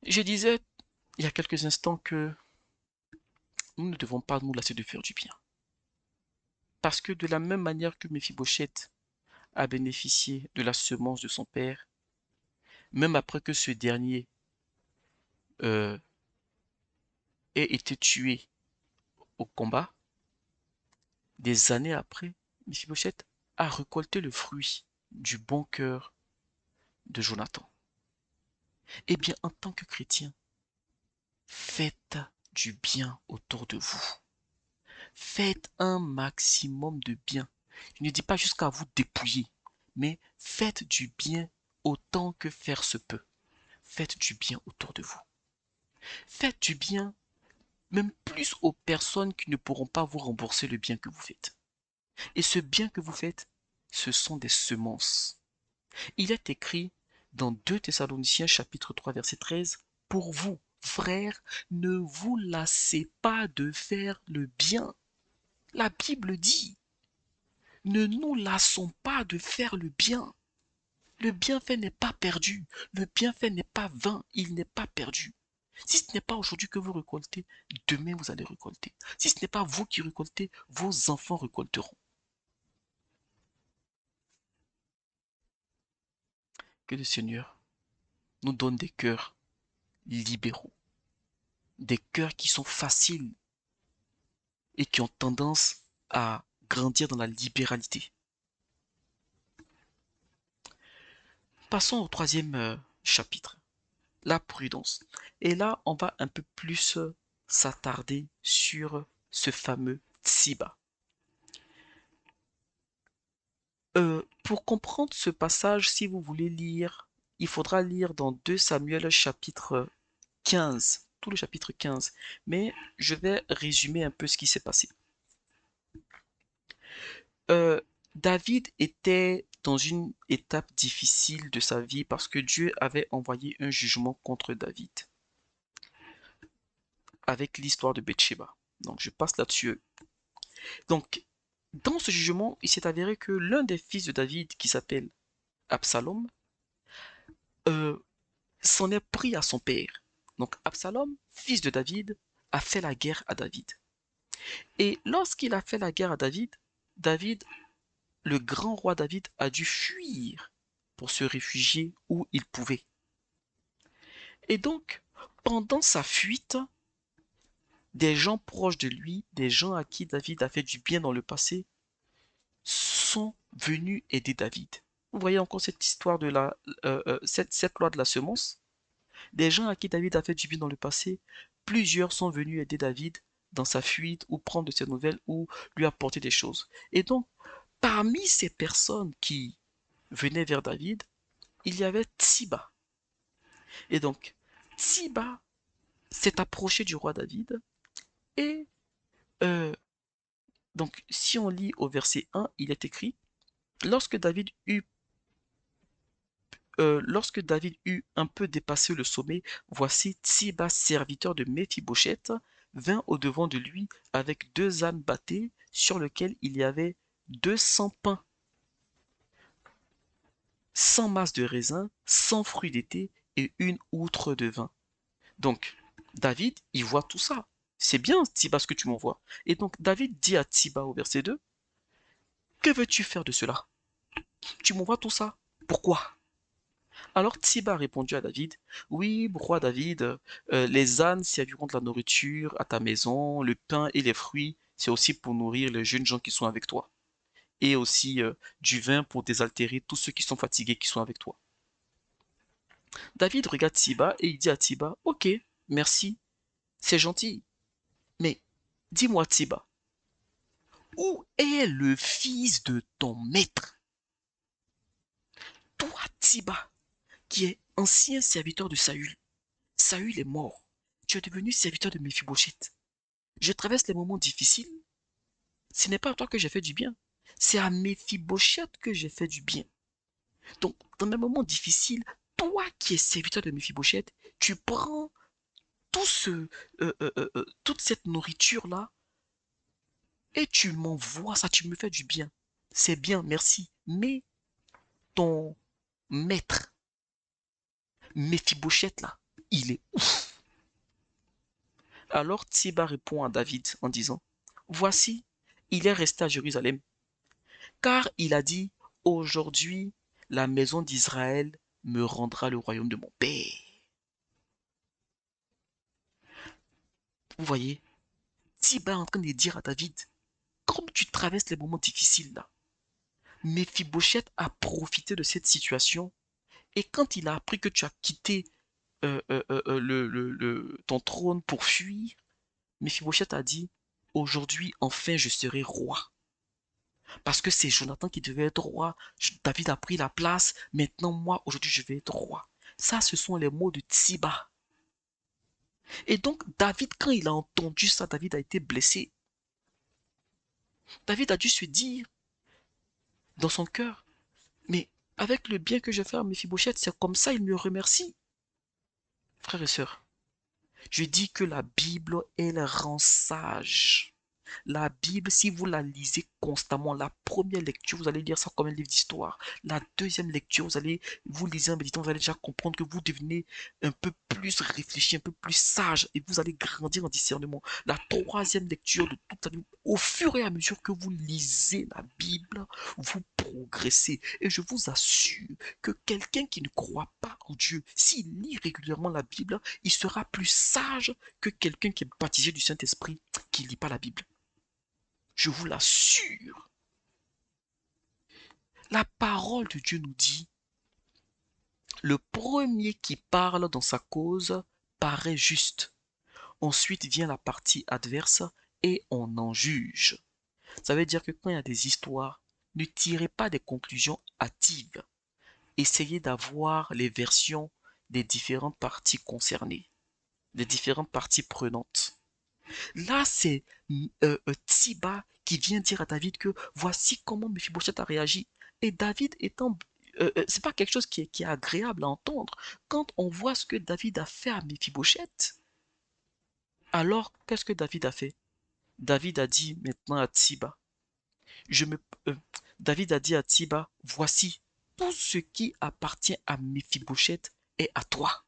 Je disais il y a quelques instants que nous ne devons pas nous lasser de faire du bien. Parce que de la même manière que Méphibosheth a bénéficié de la semence de son père, même après que ce dernier euh, ait été tué au combat, des années après, Mephibosheth a récolté le fruit du bon cœur de Jonathan. Eh bien, en tant que chrétien, faites du bien autour de vous. Faites un maximum de bien. Je ne dis pas jusqu'à vous dépouiller, mais faites du bien autant que faire se peut. Faites du bien autour de vous. Faites du bien même plus aux personnes qui ne pourront pas vous rembourser le bien que vous faites. Et ce bien que vous faites, ce sont des semences. Il est écrit dans 2 Thessaloniciens chapitre 3 verset 13, pour vous, frères, ne vous lassez pas de faire le bien. La Bible dit, ne nous lassons pas de faire le bien. Le bienfait n'est pas perdu, le bienfait n'est pas vain, il n'est pas perdu. Si ce n'est pas aujourd'hui que vous récoltez, demain vous allez récolter. Si ce n'est pas vous qui récoltez, vos enfants récolteront. Que le Seigneur nous donne des cœurs libéraux, des cœurs qui sont faciles et qui ont tendance à grandir dans la libéralité. Passons au troisième chapitre, la prudence. Et là, on va un peu plus s'attarder sur ce fameux Tsiba. Pour comprendre ce passage, si vous voulez lire, il faudra lire dans 2 Samuel chapitre 15, tout le chapitre 15. Mais je vais résumer un peu ce qui s'est passé. David était dans une étape difficile de sa vie parce que Dieu avait envoyé un jugement contre David avec l'histoire de Bathsheba. Donc je passe là-dessus. Donc dans ce jugement, il s'est avéré que l'un des fils de David, qui s'appelle Absalom, euh, s'en est pris à son père. Donc Absalom, fils de David, a fait la guerre à David. Et lorsqu'il a fait la guerre à David, David, le grand roi David, a dû fuir pour se réfugier où il pouvait. Et donc, pendant sa fuite, des gens proches de lui, des gens à qui David a fait du bien dans le passé, sont venus aider David. Vous voyez encore cette histoire de cette loi de la semence. Des gens à qui David a fait du bien dans le passé, plusieurs sont venus aider David dans sa fuite ou prendre de ses nouvelles ou lui apporter des choses. Et donc, parmi ces personnes qui venaient vers David, il y avait Tsiba. Et donc, Tsiba s'est approché du roi David et euh, donc si on lit au verset 1, il est écrit, lorsque David eut lorsque David eut un peu dépassé le sommet, voici Tsiba, serviteur de Méphibosheth, vint au-devant de lui avec 2 ânes bâtés sur lesquels il y avait 200 pains, 100 masses de raisin, 100 fruits d'été et une outre de vin. Donc, David, il voit tout ça. C'est bien, Tsiba, ce que tu m'envoies. Et donc, David dit à Tsiba au verset 2, que veux-tu faire de cela? Tu m'envoies tout ça. Pourquoi? Alors Tsiba a répondu à David, oui, roi David, les ânes serviront de la nourriture à ta maison, le pain et les fruits, c'est aussi pour nourrir les jeunes gens qui sont avec toi, et aussi du vin pour désaltérer tous ceux qui sont fatigués qui sont avec toi. David regarde Tsiba et il dit à Tsiba, ok, merci, c'est gentil, mais dis-moi Tsiba, où est le fils de ton maître? Toi Tsiba, qui es ancien serviteur de Saül. Saül est mort. Tu es devenu serviteur de Méphibosheth. Je traverse les moments difficiles. Ce n'est pas à toi que j'ai fait du bien. C'est à Méphibosheth que j'ai fait du bien. Donc, dans mes moments difficiles, toi qui es serviteur de Méphibosheth, tu prends toute cette nourriture-là et tu m'envoies ça, tu me fais du bien. C'est bien, merci. Mais ton maître, Méphibosheth, là, il est ouf. Alors Tsiba répond à David en disant, voici, il est resté à Jérusalem, car il a dit, aujourd'hui, la maison d'Israël me rendra le royaume de mon père. Vous voyez, Tsiba est en train de dire à David, comme tu traverses les moments difficiles là, Méphibosheth a profité de cette situation, et quand il a appris que tu as quitté ton trône pour fuir, Méphibosheth a dit, aujourd'hui, enfin, je serai roi. Parce que c'est Jonathan qui devait être roi. David a pris la place. Maintenant, moi, aujourd'hui, je vais être roi. Ça, ce sont les mots de Tsiba. Et donc, David, quand il a entendu ça, David a été blessé. David a dû se dire dans son cœur, mais avec le bien que je fais à Méphibosheth, c'est comme ça il me remercie. Frères et sœurs, je dis que la Bible, elle rend sage. La Bible, si vous la lisez constamment, la première lecture, vous allez lire ça comme un livre d'histoire. La deuxième lecture, vous lisez en méditant, vous allez déjà comprendre que vous devenez un peu plus réfléchi, un peu plus sage et vous allez grandir en discernement. La troisième lecture de toute la Bible, au fur et à mesure que vous lisez la Bible, vous progressez. Et je vous assure que quelqu'un qui ne croit pas en Dieu, s'il lit régulièrement la Bible, il sera plus sage que quelqu'un qui est baptisé du Saint-Esprit, qui ne lit pas la Bible. Je vous l'assure. La parole de Dieu nous dit, le premier qui parle dans sa cause paraît juste. Ensuite vient la partie adverse et on en juge. Ça veut dire que quand il y a des histoires, ne tirez pas des conclusions hâtives. Essayez d'avoir les versions des différentes parties concernées, des différentes parties prenantes. Là, c'est Tsiba qui vient dire à David que voici comment Mephibosheth a réagi. Et David étant... c'est pas quelque chose qui est agréable à entendre. Quand on voit ce que David a fait à Mephibosheth, alors qu'est-ce que David a fait? David a dit maintenant à Tsiba, je me, euh, David a dit à Tsiba, voici, tout ce qui appartient à Mephibosheth est à toi.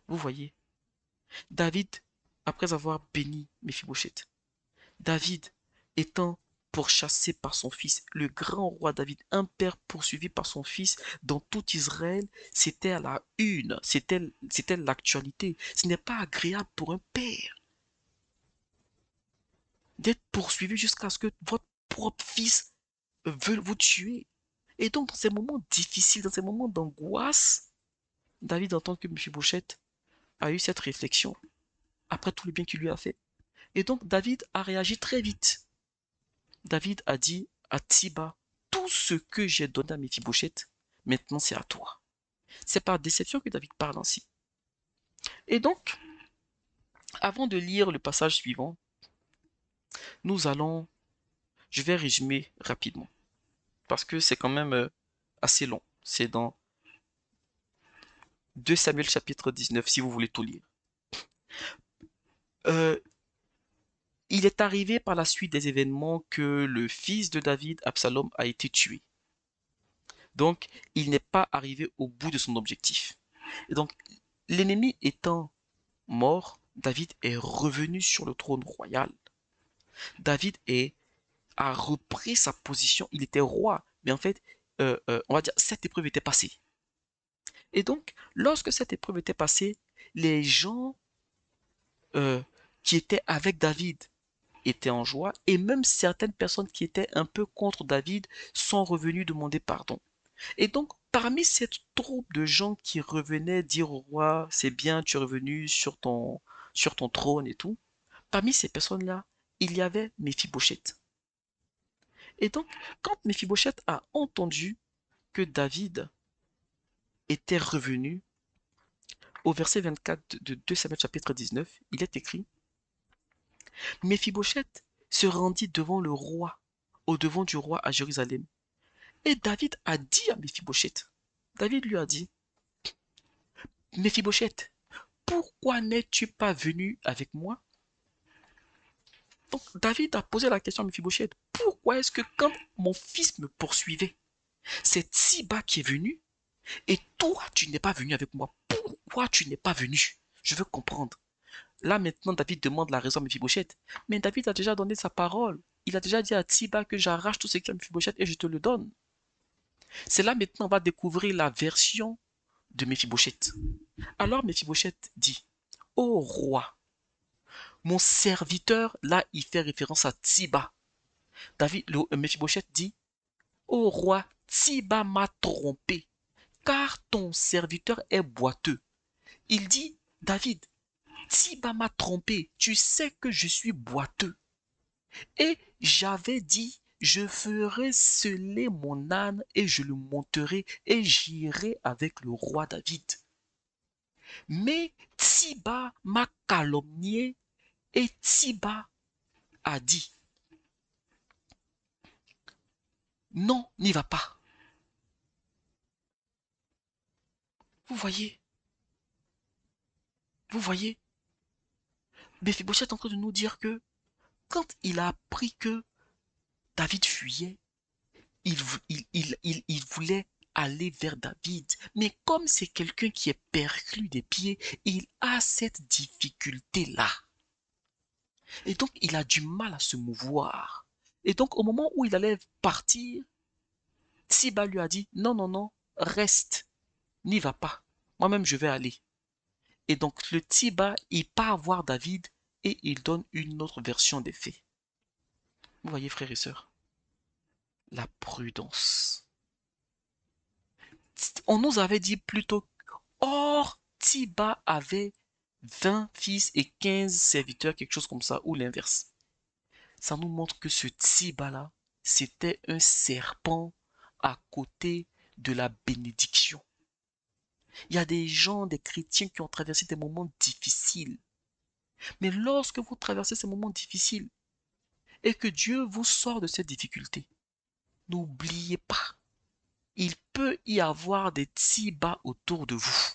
Vous voyez, David, après avoir béni Mephibosheth, David étant pourchassé par son fils, le grand roi David, un père poursuivi par son fils dans tout Israël, c'était à la une, c'était l'actualité. Ce n'est pas agréable pour un père d'être poursuivi jusqu'à ce que votre propre fils veut vous tuer. Et donc, dans ces moments difficiles, dans ces moments d'angoisse, David, en tant que Mephibosheth, a eu cette réflexion après tout le bien qu'il lui a fait. Et donc, David a réagi très vite. David a dit à Tsiba, tout ce que j'ai donné à Mephibosheth, maintenant c'est à toi. C'est par déception que David parle ainsi. Et donc, avant de lire le passage suivant, nous allons, je vais résumer rapidement, parce que c'est quand même assez long. C'est dans 2 Samuel chapitre 19, si vous voulez tout lire. Euh, il est arrivé par la suite des événements que le fils de David, Absalom, a été tué. Donc, il n'est pas arrivé au bout de son objectif. Et donc, l'ennemi étant mort, David est revenu sur le trône royal. David a repris sa position. Il était roi, mais en fait, on va dire, cette épreuve était passée. Et donc, lorsque cette épreuve était passée, les gens euh, qui étaient avec David étaient en joie, et même certaines personnes qui étaient un peu contre David sont revenues demander pardon. Et donc, parmi cette troupe de gens qui revenaient dire au roi, c'est bien, tu es revenu sur ton trône et tout, parmi ces personnes-là, il y avait Méphibosheth. Et donc, quand Méphibosheth a entendu que David était revenu, au verset 24 de 2 Samuel chapitre 19, il est écrit, Méphibosheth se rendit devant le roi, au devant du roi à Jérusalem. Et David a dit à Méphibosheth, David lui a dit, Méphibosheth, pourquoi n'es-tu pas venu avec moi? Donc David a posé la question à Méphibosheth, pourquoi est-ce que quand mon fils me poursuivait, c'est Tsiba qui est venu et toi tu n'es pas venu avec moi? Pourquoi tu n'es pas venu? Je veux comprendre. Là maintenant David demande la raison à Méphibosheth, mais David a déjà donné sa parole. Il a déjà dit à Tsiba que j'arrache tout ce qui est à Méphibosheth et je te le donne. C'est là maintenant on va découvrir la version de Méphibosheth. Alors Méphibosheth dit, ô roi, mon serviteur, là il fait référence à Tsiba. Mephibosheth dit, ô roi, Tsiba m'a trompé, car ton serviteur est boiteux. Il dit, David, Tsiba m'a trompé, tu sais que je suis boiteux. Et j'avais dit, je ferai seller mon âne et je le monterai et j'irai avec le roi David. Mais Tsiba m'a calomnié et Tsiba a dit, non, n'y va pas. Vous voyez, vous voyez, Mephibosheth est en train de nous dire que quand il a appris que David fuyait, il voulait aller vers David. Mais comme c'est quelqu'un qui est perclus des pieds, il a cette difficulté-là. Et donc, il a du mal à se mouvoir. Et donc, au moment où il allait partir, Tsiba lui a dit, non, non, non, reste, n'y va pas. Moi-même, je vais aller. Et donc, le Tsiba, il part voir David et il donne une autre version des faits. Vous voyez, frères et sœurs, la prudence. On nous avait dit plutôt, or, Tiba avait 20 fils et 15 serviteurs, quelque chose comme ça, ou l'inverse. Ça nous montre que ce Tiba-là, c'était un serpent à côté de la bénédiction. Il y a des gens, des chrétiens qui ont traversé des moments difficiles. Mais lorsque vous traversez ces moments difficiles et que Dieu vous sort de cette difficulté, n'oubliez pas, il peut y avoir des Tsiba autour de vous.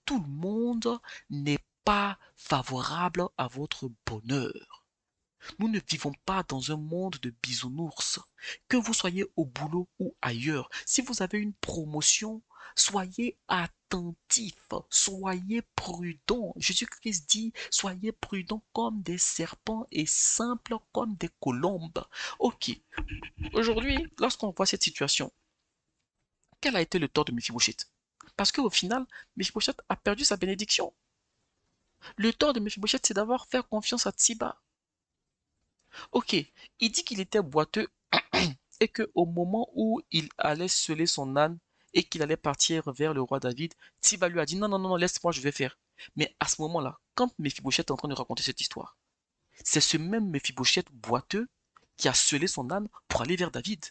Tout le monde n'est pas favorable à votre bonheur. Nous ne vivons pas dans un monde de bisounours. Que vous soyez au boulot ou ailleurs, si vous avez une promotion, soyez attentif, soyez prudent. Jésus-Christ dit, soyez prudents comme des serpents et simples comme des colombes. Ok, aujourd'hui, lorsqu'on voit cette situation, quel a été le tort de Mephibosheth? Parce qu'au final, Mephibosheth a perdu sa bénédiction. Le tort de Mephibosheth, c'est d'avoir fait confiance à Tsiba. Ok, il dit qu'il était boiteux. est que au moment où il allait seller son âne et qu'il allait partir vers le roi David, Tsiba lui a dit non, non, non, non, laisse-moi, je vais faire. Mais à ce moment-là, quand Méphibosheth est en train de raconter cette histoire, c'est ce même Méphibosheth boiteux qui a scellé son âne pour aller vers David.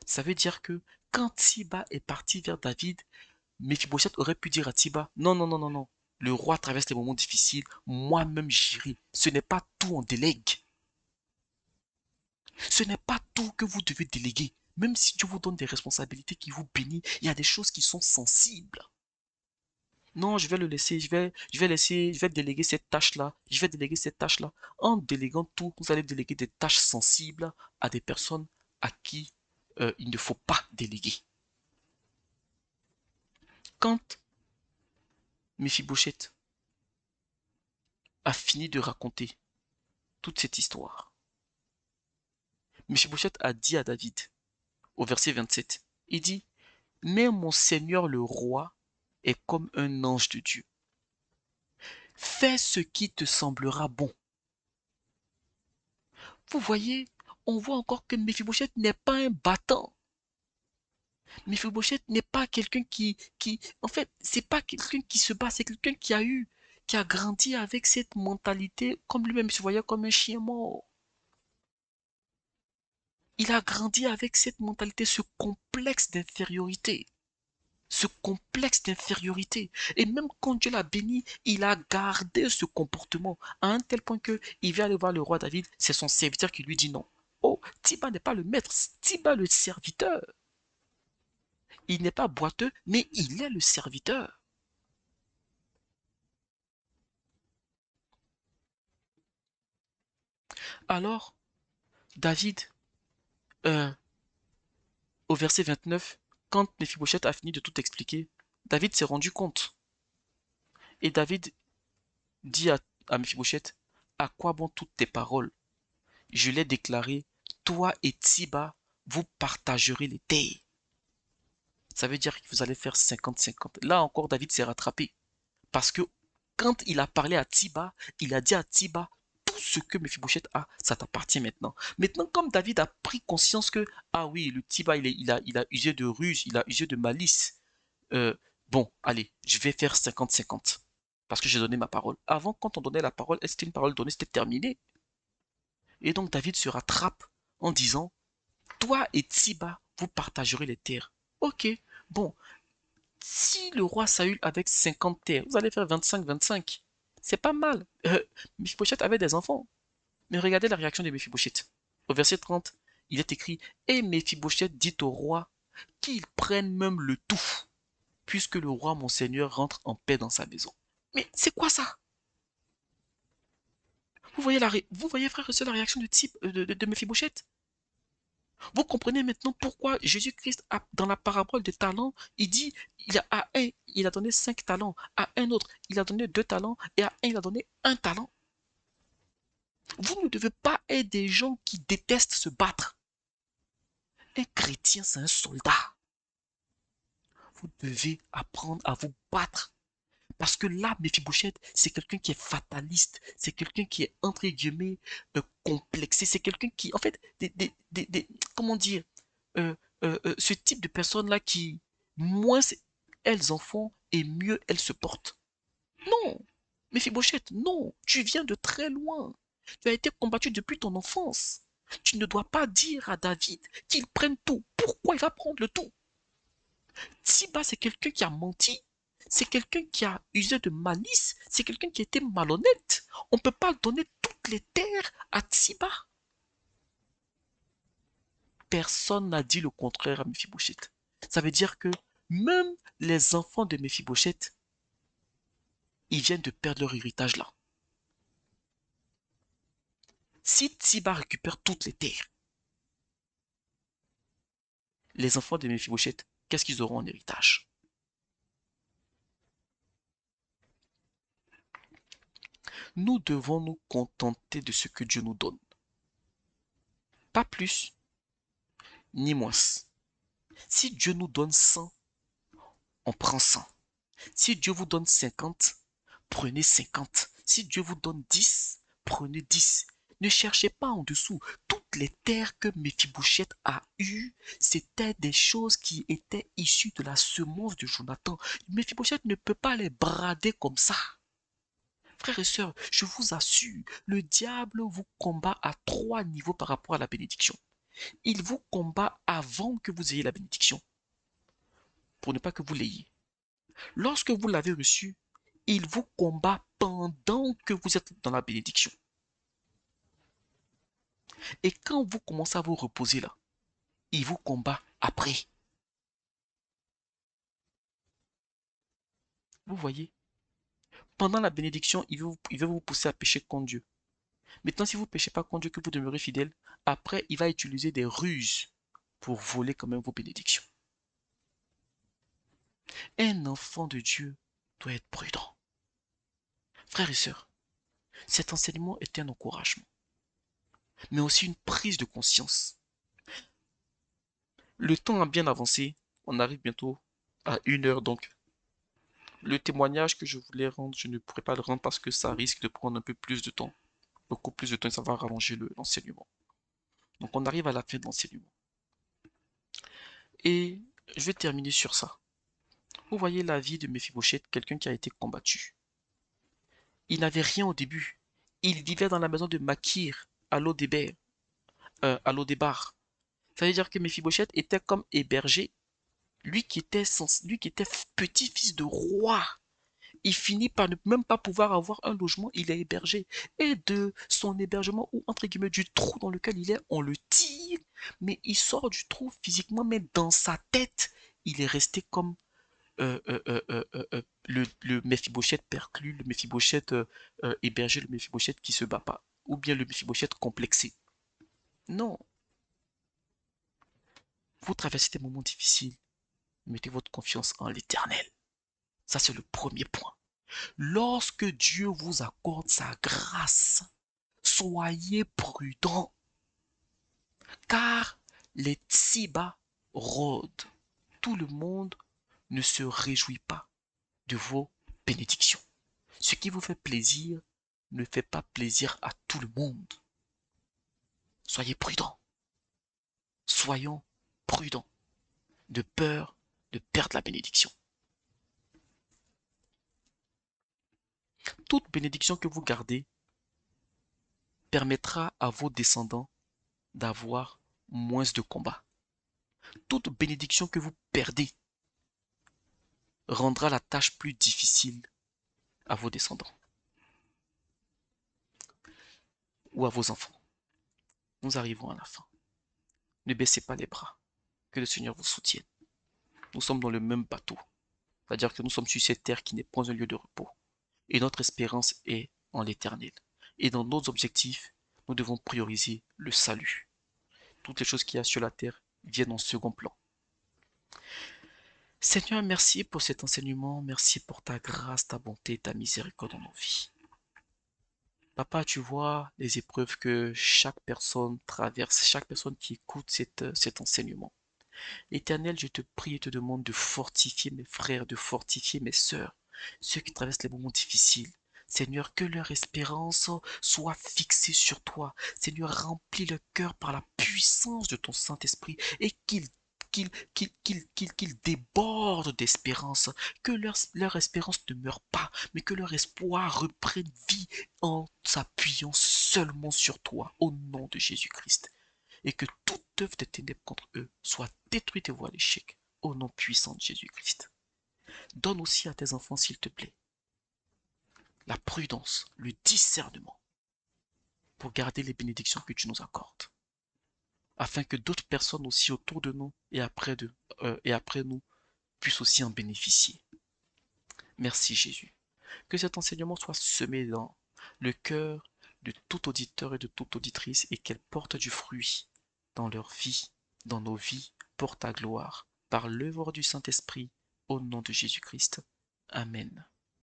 Ça veut dire que quand Tsiba est parti vers David, Méphibosheth aurait pu dire à Tsiba, non, non, non, non, non, le roi traverse des moments difficiles, moi-même j'irai. Ce n'est pas tout, on délègue. Ce n'est pas tout que vous devez déléguer. Même si Dieu vous donne des responsabilités qui vous bénissent, il y a des choses qui sont sensibles. Non, je vais le laisser, je vais déléguer cette tâche-là, je vais déléguer cette tâche-là. En déléguant tout, vous allez déléguer des tâches sensibles à des personnes à qui il ne faut pas déléguer. Quand Méphibosheth a fini de raconter toute cette histoire, Méphibosheth a dit à David, au verset 27, il dit, mais mon Seigneur le roi est comme un ange de Dieu. Fais ce qui te semblera bon. Vous voyez, on voit encore que Méphibosheth n'est pas un battant. Méphibosheth n'est pas quelqu'un en fait, c'est pas quelqu'un qui se bat, c'est quelqu'un qui a grandi avec cette mentalité, comme lui-même se voyait comme un chien mort. Il a grandi avec cette mentalité, ce complexe d'infériorité. Ce complexe d'infériorité. Et même quand Dieu l'a béni, il a gardé ce comportement à un tel point que il vient aller voir le roi David, c'est son serviteur qui lui dit non. Oh, Tiba n'est pas le maître, Tiba le serviteur. Il n'est pas boiteux, mais il est le serviteur. Alors, David, euh, au verset 29, quand Méphibosheth a fini de tout expliquer, David s'est rendu compte. Et David dit à Méphibosheth, à quoi bon toutes tes paroles? Je l'ai déclaré, toi et Tsiba, vous partagerez les terres. Ça veut dire que vous allez faire 50-50. Là encore, David s'est rattrapé. Parce que quand il a parlé à Tsiba, il a dit à Tsiba, tout ce que Mephibosheth a, ça t'appartient maintenant. Maintenant, comme David a pris conscience que, ah oui, le Tsiba, il a usé de ruse, il a usé de malice. euh, bon, allez, je vais faire 50-50. Parce que j'ai donné ma parole. Avant, quand on donnait la parole, c'était une parole donnée, c'était terminé. Et donc David se rattrape en disant, toi et Tsiba, vous partagerez les terres. Ok, bon, si le roi Saül avec 50 terres, vous allez faire 25-25. C'est pas mal. Mephibosheth avait des enfants. Mais regardez la réaction de Mephibosheth. Au verset 30, il est écrit, et Mephibosheth dit au roi qu'il prenne même le tout, puisque le roi mon seigneur rentre en paix dans sa maison. Mais c'est quoi ça? Vous voyez frère et sœurs la réaction de Mephibosheth? Vous comprenez maintenant pourquoi Jésus-Christ, dans la parabole des talents, il dit, à un, il a donné 5 talents, à un autre, il a donné 2 talents, et à un, il a donné un talent. Vous ne devez pas être des gens qui détestent se battre. Un chrétien, c'est un soldat. Vous devez apprendre à vous battre. Parce que là, Mephibosheth, c'est quelqu'un qui est fataliste. C'est quelqu'un qui est, entre guillemets, complexé. C'est quelqu'un qui, en fait, comment dire, euh, ce type de personnes-là qui, moins elles en font et mieux elles se portent. Non, Mephibosheth, non, tu viens de très loin. Tu as été combattu depuis ton enfance. Tu ne dois pas dire à David qu'il prenne tout. Pourquoi il va prendre le tout? Tsiba, c'est quelqu'un qui a menti. C'est quelqu'un qui a usé de malice. C'est quelqu'un qui a été malhonnête. On ne peut pas donner toutes les terres à Tsiba. Personne n'a dit le contraire à Mephibosheth. Ça veut dire que même les enfants de Mephibosheth, ils viennent de perdre leur héritage là. Si Tsiba récupère toutes les terres, les enfants de Mephibosheth, qu'est-ce qu'ils auront en héritage? Nous devons nous contenter de ce que Dieu nous donne. Pas plus, ni moins. Si Dieu nous donne 100, on prend 100. Si Dieu vous donne 50, prenez 50. Si Dieu vous donne 10, prenez 10. Ne cherchez pas en dessous. Toutes les terres que Méphibosheth a eues, c'était des choses qui étaient issues de la semence de Jonathan. Méphibosheth ne peut pas les brader comme ça. Frères et sœurs, je vous assure, le diable vous combat à 3 niveaux par rapport à la bénédiction. Il vous combat avant que vous ayez la bénédiction, pour ne pas que vous l'ayez. Lorsque vous l'avez reçue, il vous combat pendant que vous êtes dans la bénédiction. Et quand vous commencez à vous reposer là, il vous combat après. Vous voyez? Pendant la bénédiction, il veut vous pousser à pécher contre Dieu. Maintenant, si vous ne péchez pas contre Dieu, que vous demeurez fidèle, après, il va utiliser des ruses pour voler quand même vos bénédictions. Un enfant de Dieu doit être prudent. Frères et sœurs, cet enseignement est un encouragement, mais aussi une prise de conscience. Le temps a bien avancé, on arrive bientôt à 1 heure, donc le témoignage que je voulais rendre, je ne pourrais pas le rendre parce que ça risque de prendre un peu plus de temps, beaucoup plus de temps, et ça va rallonger l'enseignement. Donc on arrive à la fin de l'enseignement. Et je vais terminer sur ça. Vous voyez la vie de Méphibosheth, quelqu'un qui a été combattu. Il n'avait rien au début. Il vivait dans la maison de Makir, à Lodébar. Ça veut dire que Méphibosheth était comme hébergé. Lui qui était petit-fils de roi. Il finit par ne même pas pouvoir avoir un logement, il est hébergé. Et de son hébergement, ou entre guillemets du trou dans lequel il est, on le tire, mais il sort du trou physiquement, mais dans sa tête, il est resté comme le Méphibosheth perclus, le Méphibosheth hébergé, le Méphibosheth qui se bat pas, ou bien le Méphibosheth complexé. Non, vous traversez des moments difficiles, mettez votre confiance en l'Éternel. Ça, c'est le premier point. Lorsque Dieu vous accorde sa grâce, soyez prudents, car les tibas rôdent. Tout le monde ne se réjouit pas de vos bénédictions. Ce qui vous fait plaisir ne fait pas plaisir à tout le monde. Soyez prudents. Soyons prudents, de peur de perdre la bénédiction. Toute bénédiction que vous gardez permettra à vos descendants d'avoir moins de combats. Toute bénédiction que vous perdez rendra la tâche plus difficile à vos descendants ou à vos enfants. Nous arrivons à la fin. Ne baissez pas les bras. Que le Seigneur vous soutienne. Nous sommes dans le même bateau. C'est-à-dire que nous sommes sur cette terre qui n'est pas un lieu de repos. Et notre espérance est en l'Éternel. Et dans nos objectifs, nous devons prioriser le salut. Toutes les choses qu'il y a sur la terre viennent en second plan. Seigneur, merci pour cet enseignement. Merci pour ta grâce, ta bonté, ta miséricorde dans nos vies. Papa, tu vois les épreuves que chaque personne traverse, chaque personne qui écoute cet enseignement. Éternel, je te prie et te demande de fortifier mes frères, de fortifier mes sœurs, ceux qui traversent les moments difficiles. Seigneur, que leur espérance soit fixée sur toi. Seigneur, remplis le cœur par la puissance de ton Saint-Esprit et qu'ils débordent d'espérance. Que leur espérance ne meure pas, mais que leur espoir reprenne vie en s'appuyant seulement sur toi, au nom de Jésus-Christ. Et que toute œuvre des ténèbres contre eux soit détruite et voie l'échec, au nom puissant de Jésus-Christ. Donne aussi à tes enfants, s'il te plaît, la prudence, le discernement, pour garder les bénédictions que tu nous accordes, afin que d'autres personnes aussi autour de nous et après nous puissent aussi en bénéficier. Merci Jésus. Que cet enseignement soit semé dans le cœur de tout auditeur et de toute auditrice et qu'elle porte du fruit dans leur vie, dans nos vies, pour ta gloire, par l'œuvre du Saint-Esprit, au nom de Jésus-Christ. Amen.